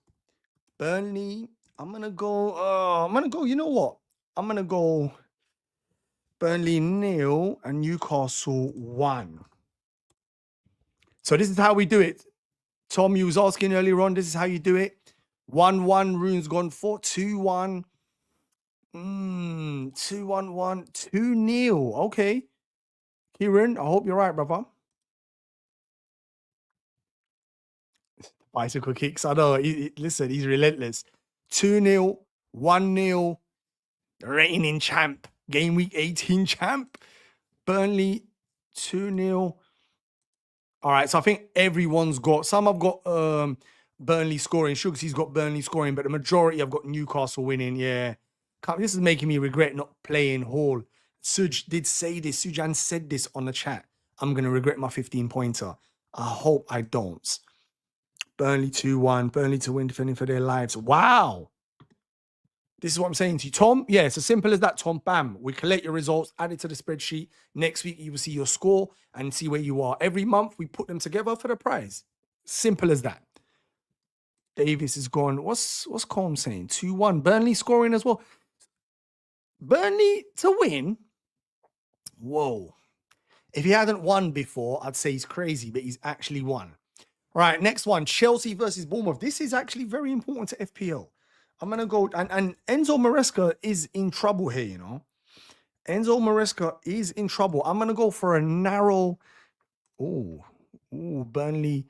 Burnley, I'm going to go, you know what? I'm going to go Burnley 0 and Newcastle 1. So this is how we do it. Tom, you was asking earlier on, this is how you do it. 1-1, Rune's gone for 2-1. 2-1-1, 2-0. Okay. Kieran, I hope you're right, brother. Bicycle kicks. I know. Listen, he's relentless. 2-0. 1-0. Reigning champ. Game week 18 champ. Burnley 2-0. All right, so I think everyone's got, some have got Burnley scoring. Shugsy got Burnley scoring, but the majority have got Newcastle winning. Yeah. This is making me regret not playing Hall. Suj did say this. Sujan said this on the chat. I'm going to regret my 15-pointer. I hope I don't. Burnley 2-1. Burnley to win, defending for their lives. Wow. This is what I'm saying to you. Tom, yeah, it's as simple as that, Tom. Bam. We collect your results, add it to the spreadsheet. Next week, you will see your score and see where you are. Every month, we put them together for the prize. Simple as that. Davis is gone. What's Colm saying? 2-1. Burnley scoring as well. Burnley to win? Whoa. If he hadn't won before, I'd say he's crazy, but he's actually won. All right, next one. Chelsea versus Bournemouth. This is actually very important to FPL. I'm going to go, and Enzo Maresca is in trouble here, you know. Enzo Maresca is in trouble. I'm going to go for a narrow, Burnley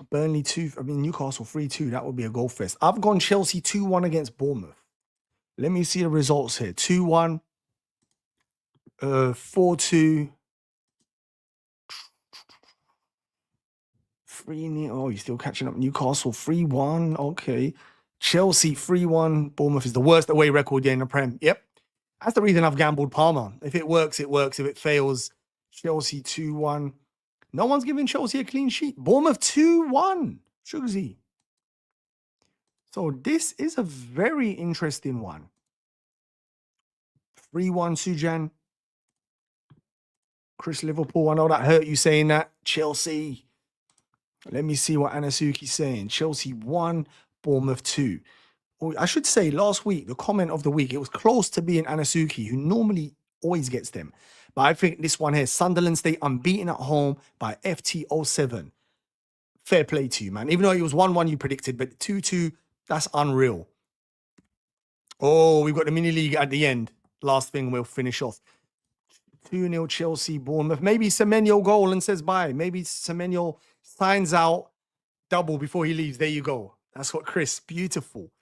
2, Newcastle 3-2. That would be a goal fest. I've gone Chelsea 2-1 against Bournemouth. Let me see the results here. 2-1, 4-2, 3-0. Oh, you're still catching up. Newcastle 3-1. Okay. Chelsea 3-1. Bournemouth is the worst away record in the Prem. Yep. That's the reason I've gambled Palmer. If it works, it works. If it fails, Chelsea 2-1. No one's giving Chelsea a clean sheet. Bournemouth 2-1. Shugsy. So this is a very interesting one. 3-1 Sujan. Chris Liverpool. I know that hurt you saying that. Chelsea. Let me see what Anasuki's saying. Chelsea 1, Bournemouth 2. Oh, I should say last week, the comment of the week, it was close to being Anasuki, who normally always gets them. But I think this one here, Sunderland stay unbeaten at home by FT07. Fair play to you, man. Even though it was 1-1 you predicted, but 2-2, that's unreal. Oh, we've got the mini league at the end. Last thing we'll finish off. 2-0 Chelsea, Bournemouth. Maybe Semenyo goal and says bye. Maybe Semenyo signs out double before he leaves. There you go. That's what Chris. Beautiful.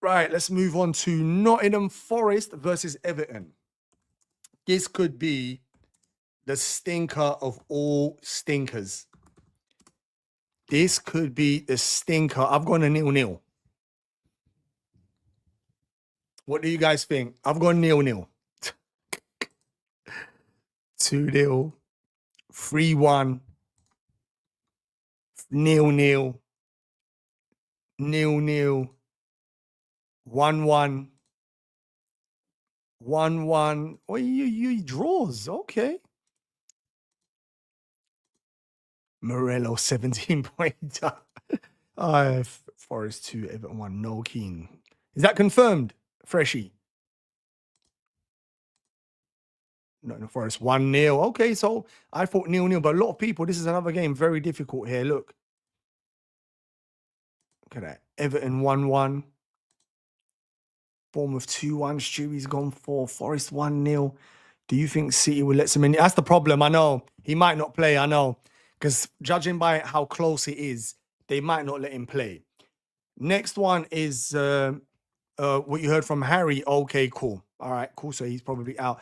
Right, let's move on to Nottingham Forest versus Everton. This could be the stinker of all stinkers. This could be the stinker. I've gone a 0-0. What do you guys think? I've gone 0-0. 2-0. 3-1. 0-0. 0-0. 1-1. 1-1. Oh, you draws. Okay. Morello 17-pointer. Forest 2, Everton 1. No keen. Is that confirmed, Freshie? Nottingham Forest 1-0. Okay, so I thought 0-0, but a lot of people, this is another game very difficult here. Look at that. Everton 1-1. Bournemouth 2-1. Stewie's gone for Forest 1-0. Do you think City will let some in? That's the problem. I know. He might not play. I know. Because judging by how close it is, they might not let him play. Next one is what you heard from Harry. Okay, cool. All right, cool. So he's probably out.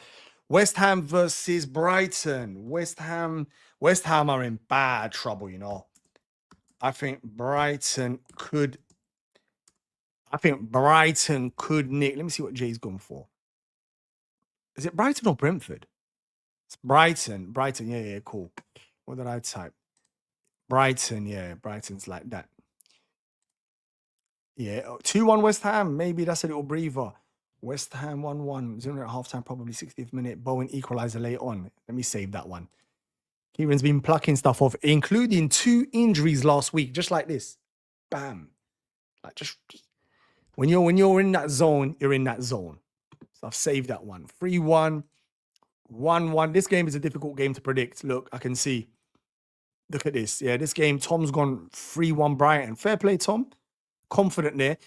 West Ham versus Brighton. West Ham are in bad trouble, you know. I think Brighton could nick. Let me see what Jay's gone for. Is it Brighton or Brentford? It's Brighton. Yeah, cool. What did I type? Brighton, yeah. Brighton's like that. Yeah, 2-1 West Ham. Maybe that's a little breather. West Ham 1-1. 0 at halftime, probably 60th minute. Bowen equalizer late on. Let me save that one. Kieran's been plucking stuff off, including 2 injuries last week, just like this. Bam. Like just when you're in that zone, you're in that zone. So I've saved that one. 3-1, 1-1. This game is a difficult game to predict. Look, I can see. Look at this. Yeah, this game, Tom's gone 3-1 Brighton. Fair play, Tom. Confident there.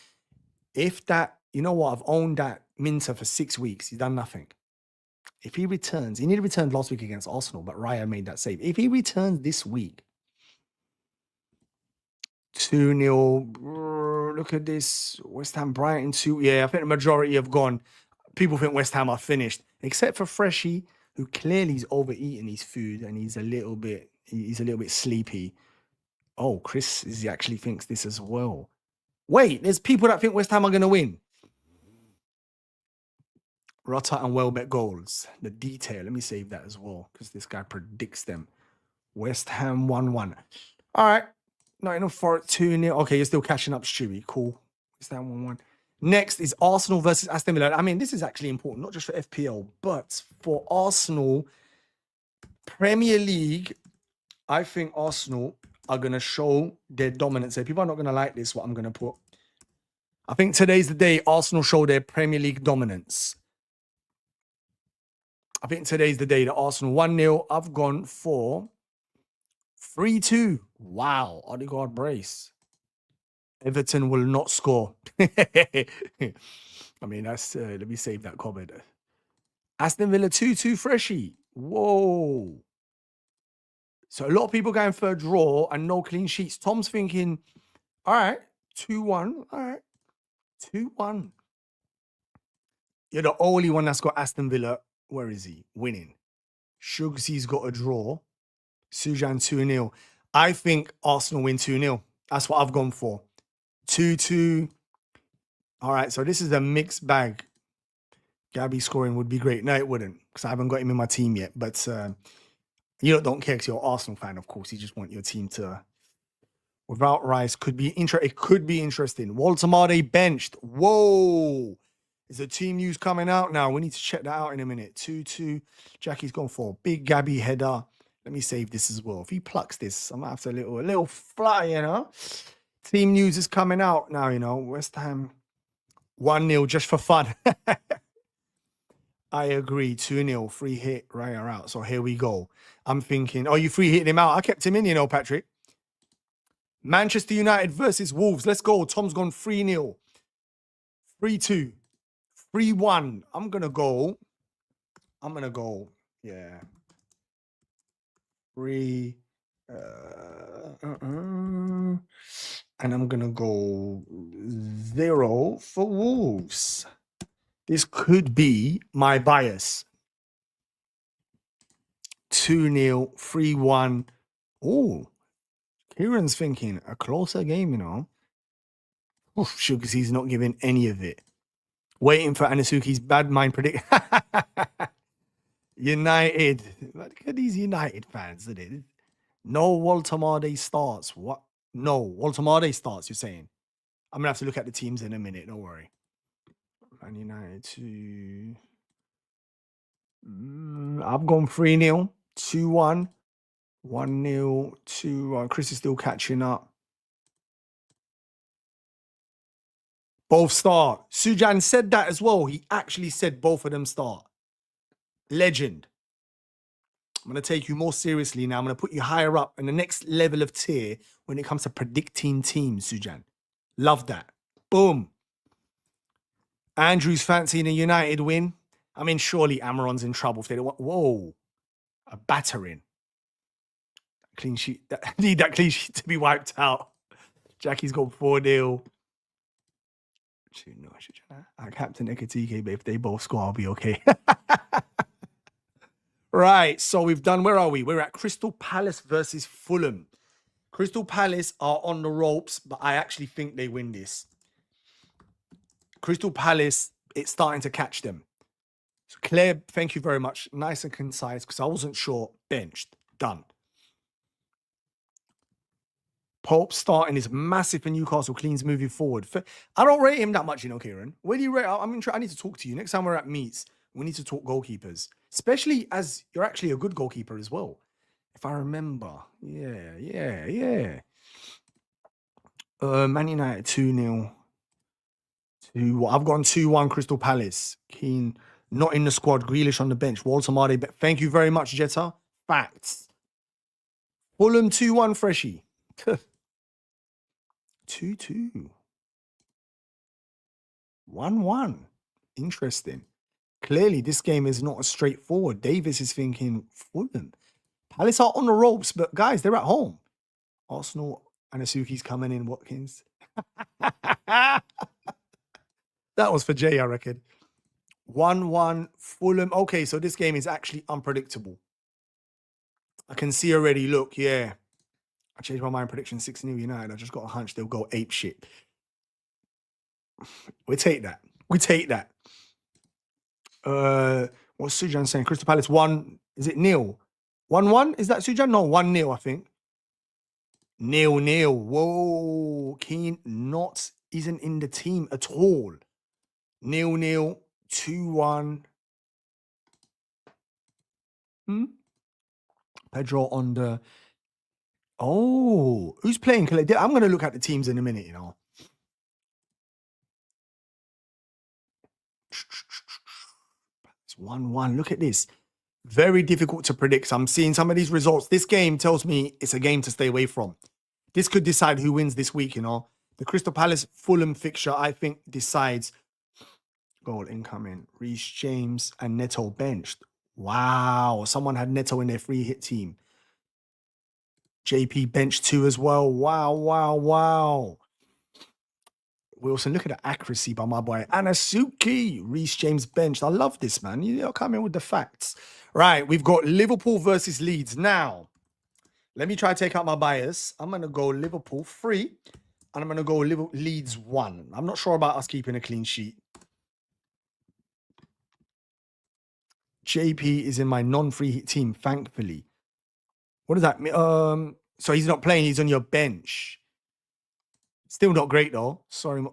If that, you know what, I've owned that Minter for 6 weeks. He's done nothing. If he returns, he needed to return last week against Arsenal, but Raya made that save. If he returns this week, 2-0. Look at this. West Ham Brighton 2. Yeah, I think the majority have gone. People think West Ham are finished, except for Freshie, who clearly is overeating his food and he's a little bit sleepy. Oh, he actually thinks this as well. Wait, there's people that think West Ham are going to win. Rutter and Welbeck goals. The detail. Let me save that as well because this guy predicts them. West Ham 1-1. All right. Nottingham Forest 2-0. Okay, you're still catching up, Stewie. Cool. West Ham 1-1. Next is Arsenal versus Aston Villa. I mean, this is actually important, not just for FPL, but for Arsenal Premier League. I think Arsenal are going to show their dominance. People are not going to like this, what I'm going to put. I think today's the day Arsenal show their Premier League dominance. I think today's the day that Arsenal 1-0. I've gone for 3-2. Wow. Odegaard brace. Everton will not score. I mean, that's, let me save that comment. Aston Villa 2-2 Freshie. Whoa. So a lot of people going for a draw and no clean sheets. Tom's thinking, all right, 2-1. All right, 2-1. You're the only one that's got Aston Villa. Where is he? Winning. Shugsy's got a draw. Sujan 2-0. I think Arsenal win 2-0. That's what I've gone for. 2-2. All right, so this is a mixed bag. Gabby scoring would be great. No, it wouldn't, because I haven't got him in my team yet. But you don't care because you're an Arsenal fan, of course. You just want your team to... Without Rice, it could be interesting. Walter Made benched. Whoa. Is the team news coming out now? We need to check that out in a minute. 2-2. Jackie's gone for a big Gabby header. Let me save this as well. If he plucks this, I might have to a little fly, you know. Team news is coming out now, you know. West Ham 1-0 just for fun. I agree. 2-0. Free hit. Raya out. So here we go. I'm thinking, oh, you free hitting him out. I kept him in, you know, Patrick. Manchester United versus Wolves. Let's go. Tom's gone 3-0. 3-2. 3-1. I'm going to go. Yeah. 3. And I'm going to go 0 for Wolves. This could be my bias. 2-0, 3-1. Oh, Kieran's thinking a closer game, you know. Oof, because he's not giving any of it. Waiting for Anasuki's bad mind predict. United. Look at these United fans, isn't it? No Walter Made starts. What? No, Walter Made starts, you're saying. I'm going to have to look at the teams in a minute. Don't worry. Man United 2. I've gone 3-0, 2-1, 1-0, 2-1. Chris is still catching up. Both start. Sujan said that as well. He actually said both of them start. Legend. I'm going to take you more seriously now. I'm going to put you higher up in the next level of tier when it comes to predicting teams, Sujan. Love that. Boom. Andrew's fancying a United win. I mean, surely Amaron's in trouble if they don't want... Whoa. A battering. Clean sheet. Need that clean sheet to be wiped out. Jackie's got 4-0. Captain Ekatike, but if they both score, I'll be okay. Right, so we've done... Where are we? We're at Crystal Palace versus Fulham. Crystal Palace are on the ropes, but I actually think they win this. Crystal Palace, it's starting to catch them. So Claire, thank you very much. Nice and concise, because I wasn't sure. Benched. Done. Pope starting is massive for Newcastle. Cleans moving forward. I don't rate him that much, you know, Kieran. Where do you rate? I need to talk to you. Next time we're at meets, we need to talk goalkeepers. Especially as you're actually a good goalkeeper as well. If I remember. Yeah. Man United 2-0. I've gone 2-1 Crystal Palace. Keane not in the squad. Grealish on the bench. Walter Made. Thank you very much, Jetta. Facts. Fulham 2-1 Freshie. 2-2. 1-1. Interesting. Clearly, this game is not as straightforward. Davis is thinking Fulham. Palace are on the ropes, but guys, they're at home. Arsenal Anasuki's coming in, Watkins. That was for Jay, I reckon. 1-1 Fulham. Okay, so this game is actually unpredictable. I can see already, look, yeah. I changed my mind, prediction 6-0 United. I just got a hunch they'll go ape shit. We take that. We take that. What's Sujan saying? Crystal Palace 1. Is it nil? 1-1? Is that Sujan? No, 1-0, I think. 0-0. Whoa. Keane isn't in the team at all. 0-0. 2-1. Pedro on the... Oh, who's playing? I'm going to look at the teams in a minute, you know. It's 1-1. Look at this. Very difficult to predict. I'm seeing some of these results. This game tells me it's a game to stay away from. This could decide who wins this week, you know. The Crystal Palace Fulham fixture, I think, decides. Goal incoming. Reece James and Neto benched. Wow. Someone had Neto in their free hit team. JP benched too as well. Wow, wow, wow. Wilson, look at the accuracy by my boy. Anasuki. Reece James benched. I love this, man. You're coming with the facts. Right, we've got Liverpool versus Leeds. Now, let me try to take out my bias. I'm going to go Liverpool 3. And I'm going to go Leeds 1. I'm not sure about us keeping a clean sheet. JP is in my non-free hit team, thankfully. What does that mean? So he's not playing. He's on your bench. Still not great, though. Sorry. We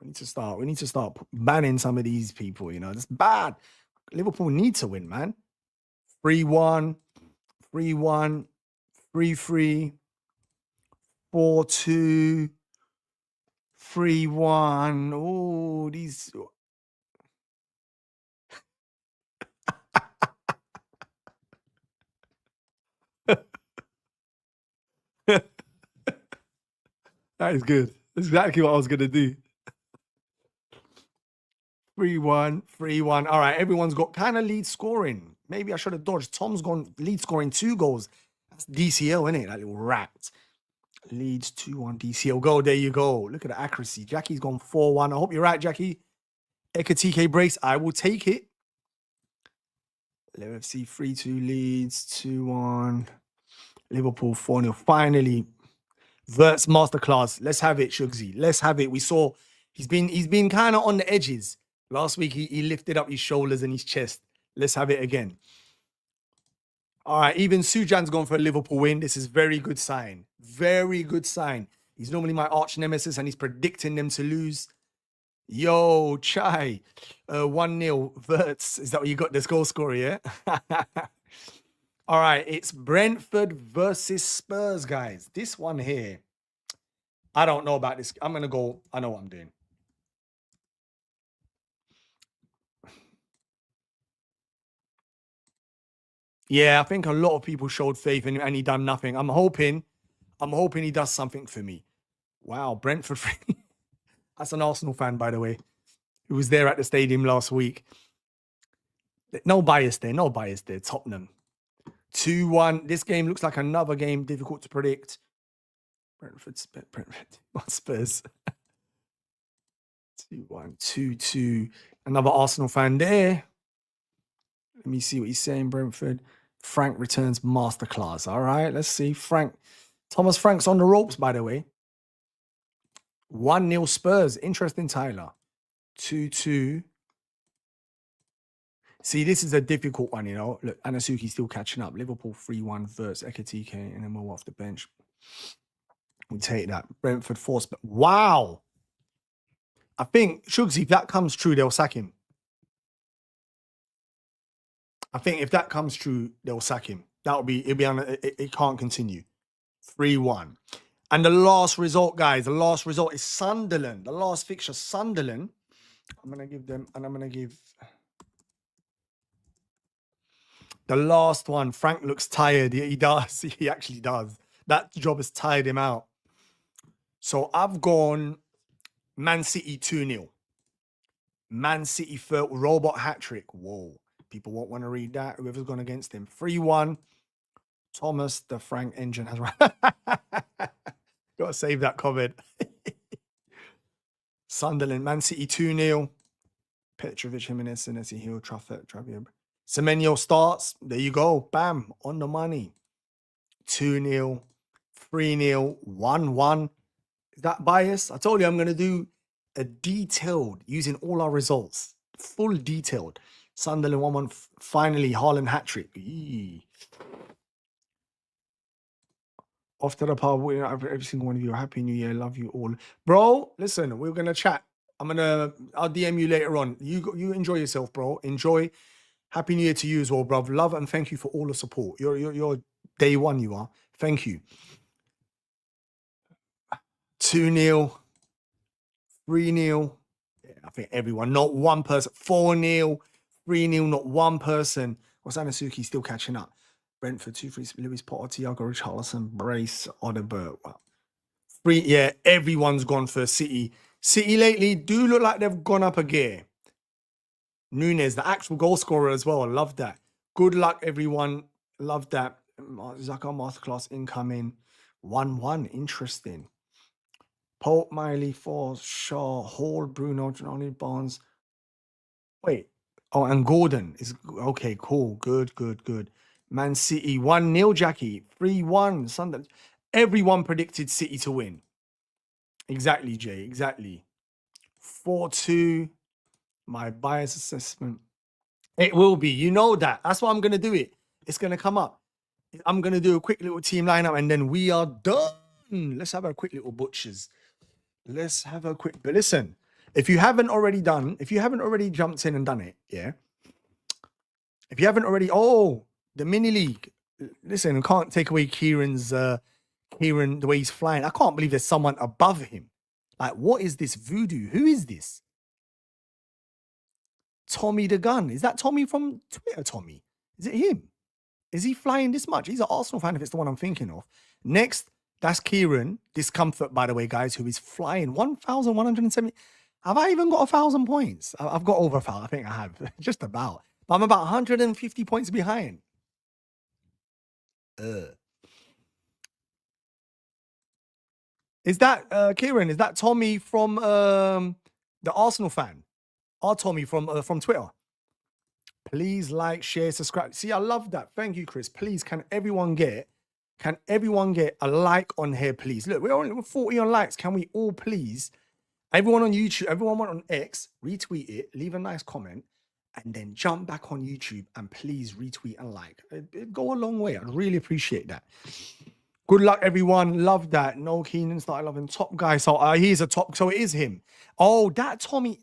need to start banning some of these people, you know. That's bad. Liverpool need to win, man. 3-1, 3-1, 3-3, 4-2, 3-1. Oh, these... That is good. That's exactly what I was going to do. 3-1, 3-1. All right, everyone's got kind of lead scoring. Maybe I should have dodged. Tom's gone lead scoring 2 goals. That's DCL, isn't it? That little rat. Leeds 2-1 DCL. Go, there you go. Look at the accuracy. Jackie's gone 4-1. I hope you're right, Jackie. Ekatike brace. I will take it. LFC 3-2 Leeds 2-1. Liverpool 4-0. Finally, Verts masterclass. Let's have it, Shugsy. Let's have it. We saw he's been kind of on the edges. Last week he lifted up his shoulders and his chest. Let's have it again. All right, even Sujan's gone for a Liverpool win. This is very good sign. Very good sign. He's normally my arch nemesis and he's predicting them to lose. Yo, Chai. 1-0 Verts. Is that what you got this goal scorer, yeah? All right, it's Brentford versus Spurs, guys. This one here, I don't know about this. I'm going to go, I know what I'm doing. Yeah, I think a lot of people showed faith in him and he done nothing. I'm hoping he does something for me. Wow, Brentford. That's an Arsenal fan, by the way, who was there at the stadium last week. No bias there, no bias there. Tottenham. 2-1. This game looks like another game difficult to predict. Brentford, Spurs. 2-1, 2-2. Another Arsenal fan there. Let me see what he's saying, Brentford. Frank returns masterclass. All right, let's see. Thomas Frank's on the ropes, by the way. 1-0 Spurs. Interesting, Tyler. 2-2. See, this is a difficult one, you know. Look, Anasuki's still catching up. Liverpool 3-1 versus Ekatike, and then we'll off the bench. We take that. Brentford 4. Wow. I think, Shugsy, if that comes true, they'll sack him. I think if that comes true, they'll sack him. It can't continue. 3-1. And the last result, guys, the last result is Sunderland. The last fixture, Sunderland. I'm going to give them, and I'm going to give... The last one, Frank looks tired. He does. He actually does. That job has tired him out. So I've gone Man City 2-0. Man City felt robot hat trick. Whoa. People won't want to read that. Whoever's gone against him. 3-1. Thomas, the Frank engine has run. Gotta save that comment. Sunderland, Man City 2-0. Petrovic, Jimenez, Senesi, Hill, Trafford, Travier. Semenyo starts. There you go. Bam. On the money. 2-0, 3-0, 1-1. Is that bias? I told you I'm going to do a detailed, using all our results. Full detailed. Sunderland 1-1. Finally, Haaland hat-trick. Off to the pub. Every single one of you. Happy New Year. Love you all. Bro, listen, we're going to chat. I'll DM you later on. You enjoy yourself, bro. Enjoy. Happy New Year to you as well, bro. Love and thank you for all the support. You're day one, you are. Thank you. 2-0. 3-0. Yeah, I think everyone, not one person. 4-0. 3-0, not one person. What's Anasuki still catching up? Brentford 2-3. Lewis Potter, Thiago Richarlison, Brace, Odeberg. Wow. 3, yeah, everyone's gone for City. City lately do look like they've gone up a gear. Nunes, the actual goal scorer as well. I love that. Good luck, everyone. Love that. Zaka masterclass incoming. 1-1. Interesting. Pope, Miley, Force, Shaw, Hall, Bruno, Johnny Barnes. Wait. Oh, and Gordon is okay. Cool. Good. Man City 1-0, Jackie. 3-1. Sunday. Everyone predicted City to win. Exactly, Jay. Exactly. 4-2. My bias assessment. It will be. You know that. That's why I'm going to do it. It's going to come up. I'm going to do a quick little team lineup and then we are done. Let's have a quick little butchers. Let's have a quick. But listen, if you haven't already jumped in and done it, yeah. If you haven't already, the mini league. Listen, I can't take away Kieran, the way he's flying. I can't believe there's someone above him. Like, what is this voodoo? Who is this? Tommy the Gun. Is that Tommy from Twitter, Tommy? Is it him? Is he flying this much? He's an Arsenal fan if it's the one I'm thinking of. Next, that's Kieran. Discomfort, by the way, guys, who is flying 1,170. Have I even got 1,000 points? I've got over 1,000. I think I have. Just about. But I'm about 150 points behind. Is that, Kieran, is that Tommy from the Arsenal fan? Or Tommy from Twitter? Please like, share, subscribe. See, I love that. Thank you, Chris. Please, can everyone get a like on here, please? Look, we're only 40 on likes. Can we all please, everyone on YouTube, everyone on X, retweet it, leave a nice comment, and then jump back on YouTube and please retweet and like. It'd go a long way. I'd really appreciate that. Good luck, everyone. Love that. No Keenan started loving top guy. So he's a top. So it is him. Oh, that Tommy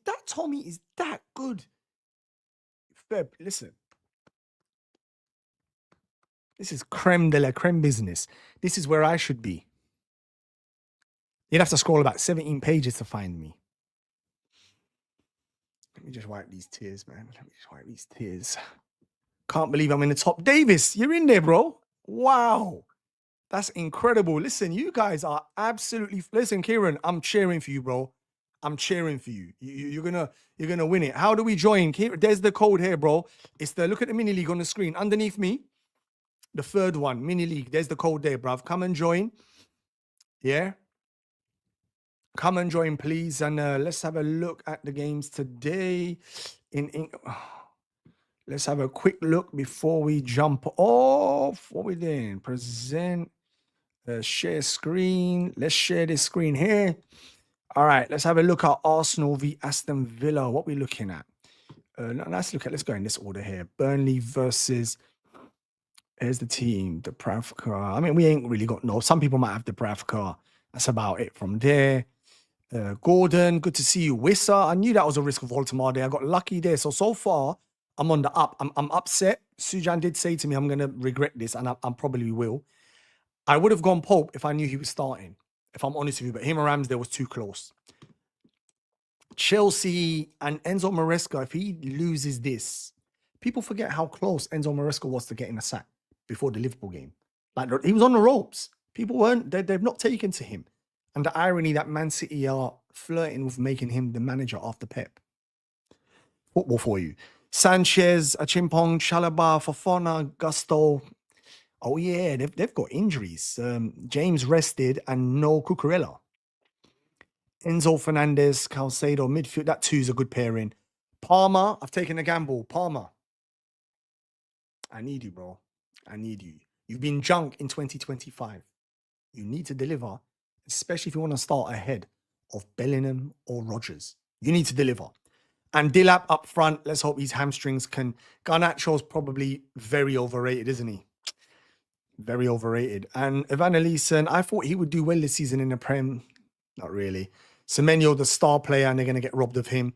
is that good. Feb, listen. This is creme de la creme business. This is where I should be. You'd have to scroll about 17 pages to find me. Let me just wipe these tears, man. Let me just wipe these tears. Can't believe I'm in the top. Davis, you're in there, bro. Wow. That's incredible. Listen, you guys are absolutely... Listen, Kieran, I'm cheering for you, bro. I'm cheering for you. You're gonna win it. How do we join? There's the code here, bro. It's the... Look at the mini league on the screen. Underneath me, the third one, mini league. There's the code there, bruv. Come and join. Yeah? Come and join, please. And let's have a look at the games today. Let's have a quick look before we jump off. What we doing? Present. Share screen. Let's share this screen here. All right, let's have a look at Arsenal v Aston Villa. What we looking at? Let's go in this order here. Burnley versus... Here's the team. Dubravka. I mean, we ain't really got no. Some people might have Dubravka. That's about it from there. Gordon, good to see you. Wissa, I knew that was a risk of Voldemort there. I got lucky there. So far, I'm on the up. I'm upset. Sujan did say to me, I'm going to regret this, and I probably will. I would have gone Pope if I knew he was starting, if I'm honest with you, but him and Ramsdale was too close. Chelsea and Enzo Maresca, if he loses this, people forget how close Enzo Maresca was to getting a sack before the Liverpool game. Like, he was on the ropes. People they've not taken to him. And the irony that Man City are flirting with making him the manager after Pep. Football for you. Sanchez, Achimpong, Chalobah, Fofana, Gusto. Oh, yeah, they've got injuries. James rested and no Cucurella. Enzo Fernandez, Calcedo, midfield. That two's a good pairing. Palmer, I've taken a gamble. Palmer, I need you, bro. I need you. You've been junk in 2025. You need to deliver, especially if you want to start ahead of Bellingham or Rodgers. You need to deliver. And Dilap up front, let's hope his hamstrings can. Garnacho's probably very overrated, isn't he? Very overrated. And Evan Elisen, I thought he would do well this season in the Prem. Not really. Semenyo, the star player, and they're going to get robbed of him.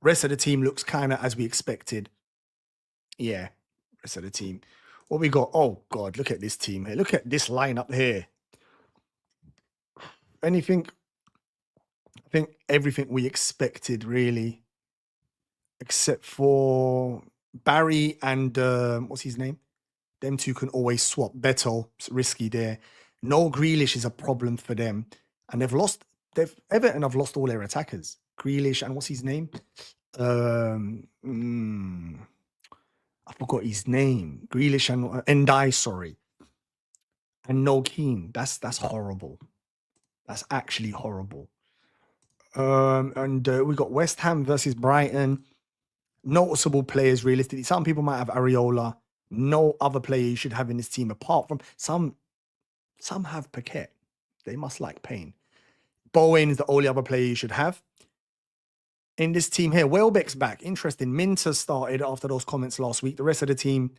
Rest of the team looks kind of as we expected. Yeah, rest of the team. What we got? Oh, God, look at this team here. Look at this lineup here. Anything, I think everything we expected, really, except for Barry and what's his name? Them two can always swap. Beto, it's risky there. No Grealish is a problem for them. And Everton have lost all their attackers. Grealish and what's his name? I forgot his name. Grealish and Endai, sorry. And no Keane. That's horrible. That's actually horrible. And we got West Ham versus Brighton. Noticeable players, realistically. Some people might have Areola. No other player you should have in this team apart from some have Paquette. They must like pain. Bowen is the only other player you should have in this team here. Welbeck's back. Interesting. Minter started after those comments last week. The rest of the team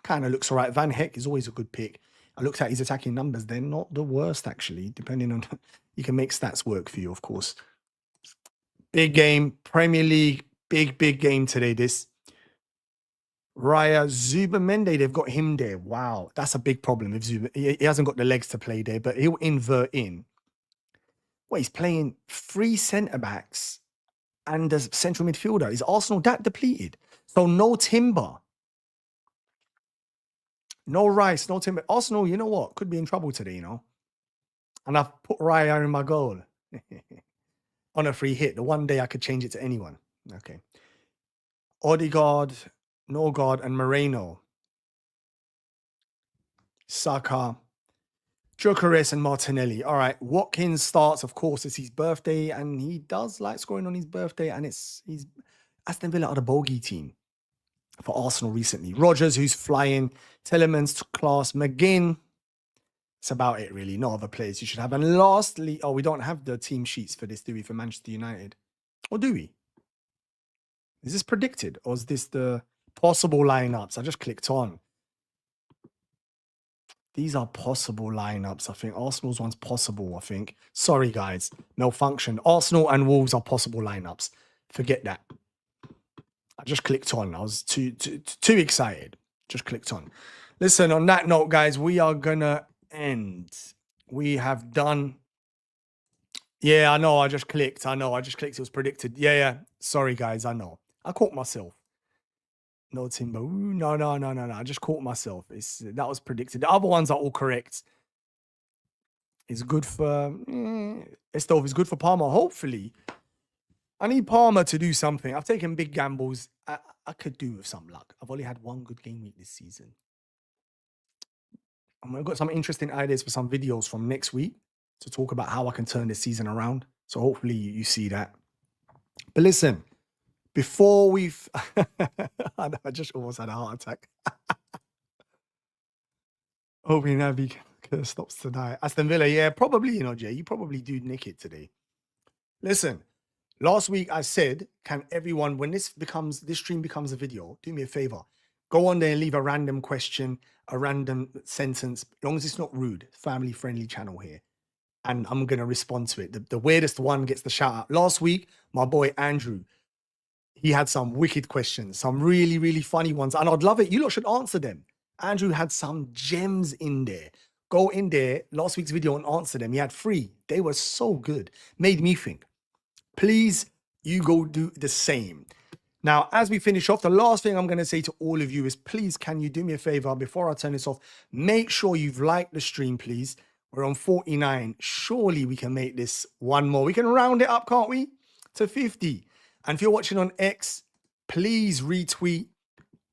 kind of looks all right. Van Heck is always a good pick. I looked at his attacking numbers. They're not the worst, actually, depending on... You can make stats work for you, of course. Big game. Premier League. Big game today, this. Raya Zubamende, they've got him there. Wow, that's a big problem. If he hasn't got the legs to play there, but he'll invert in. Well, he's playing 3 centre-backs and a central midfielder. Is Arsenal that depleted? So no Timber. No Rice, no Timber. Arsenal, you know what? Could be in trouble today, you know. And I've put Raya in my goal. On a free hit. The one day I could change it to anyone. Okay. Odegaard, Norgard, and Moreno. Saka, Gyökeres, and Martinelli. All right. Watkins starts, of course, it's his birthday, and he does like scoring on his birthday, and he's Aston Villa are the bogey team for Arsenal recently. Rodgers, who's flying, Telemans, class, McGinn. That's about it, really. No other players you should have. And lastly, we don't have the team sheets for this, do we, for Manchester United? Or do we? Is this predicted? Or is this the possible lineups? I just clicked on. These are possible lineups, I think. Arsenal's one's possible, I think. Sorry, guys. Malfunction. Arsenal and Wolves are possible lineups. Forget that. I just clicked on. I was too excited. Just clicked on. Listen, on that note, guys, we are going to end. We have done... Yeah, I know. I just clicked. It was predicted. Yeah. Sorry, guys. I know. I caught myself. No Timber. Ooh, no. I just caught myself. That was predicted. The other ones are all correct. It's good for... Estove is good for Palmer. Hopefully. I need Palmer to do something. I've taken big gambles. I could do with some luck. I've only had one good game week this season. I've got some interesting ideas for some videos from next week to talk about how I can turn this season around. So hopefully you see that. But listen, before we've... I just almost had a heart attack. Hoping Naby stops tonight. Aston Villa, yeah, probably, Jay, you probably do nick it today. Listen, last week I said, can everyone, when this stream becomes a video, do me a favor. Go on there and leave a random question, a random sentence, as long as it's not rude. Family-friendly channel here. And I'm going to respond to it. The weirdest one gets the shout out. Last week, my boy Andrew, he had some wicked questions, some really, really funny ones. And I'd love it. You lot should answer them. Andrew had some gems in there. Go in there, last week's video, and answer them. He had 3. They were so good. Made me think. Please, you go do the same. Now, as we finish off, the last thing I'm going to say to all of you is, please, can you do me a favor before I turn this off? Make sure you've liked the stream, please. We're on 49. Surely we can make this one more. We can round it up, can't we? To 50. And if you're watching on X, please retweet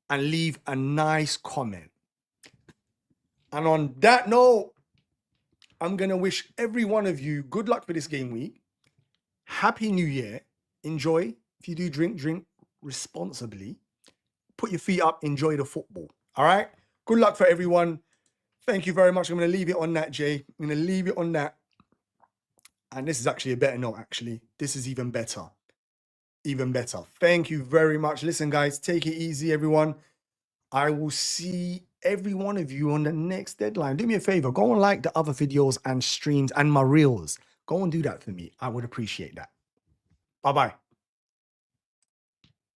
and leave a nice comment. And on that note, I'm going to wish every one of you good luck for this game week. Happy New Year. Enjoy. If you do drink responsibly. Put your feet up. Enjoy the football. All right? Good luck for everyone. Thank you very much. I'm going to leave it on that, Jay. I'm going to leave it on that. And this is actually a better note, actually. This is even better. Even better. Thank you very much. Listen, guys, take it easy, everyone. I will see every one of you on the next deadline. Do me a favor. Go and like the other videos and streams and my reels. Go and do that for me. I would appreciate that. Bye-bye.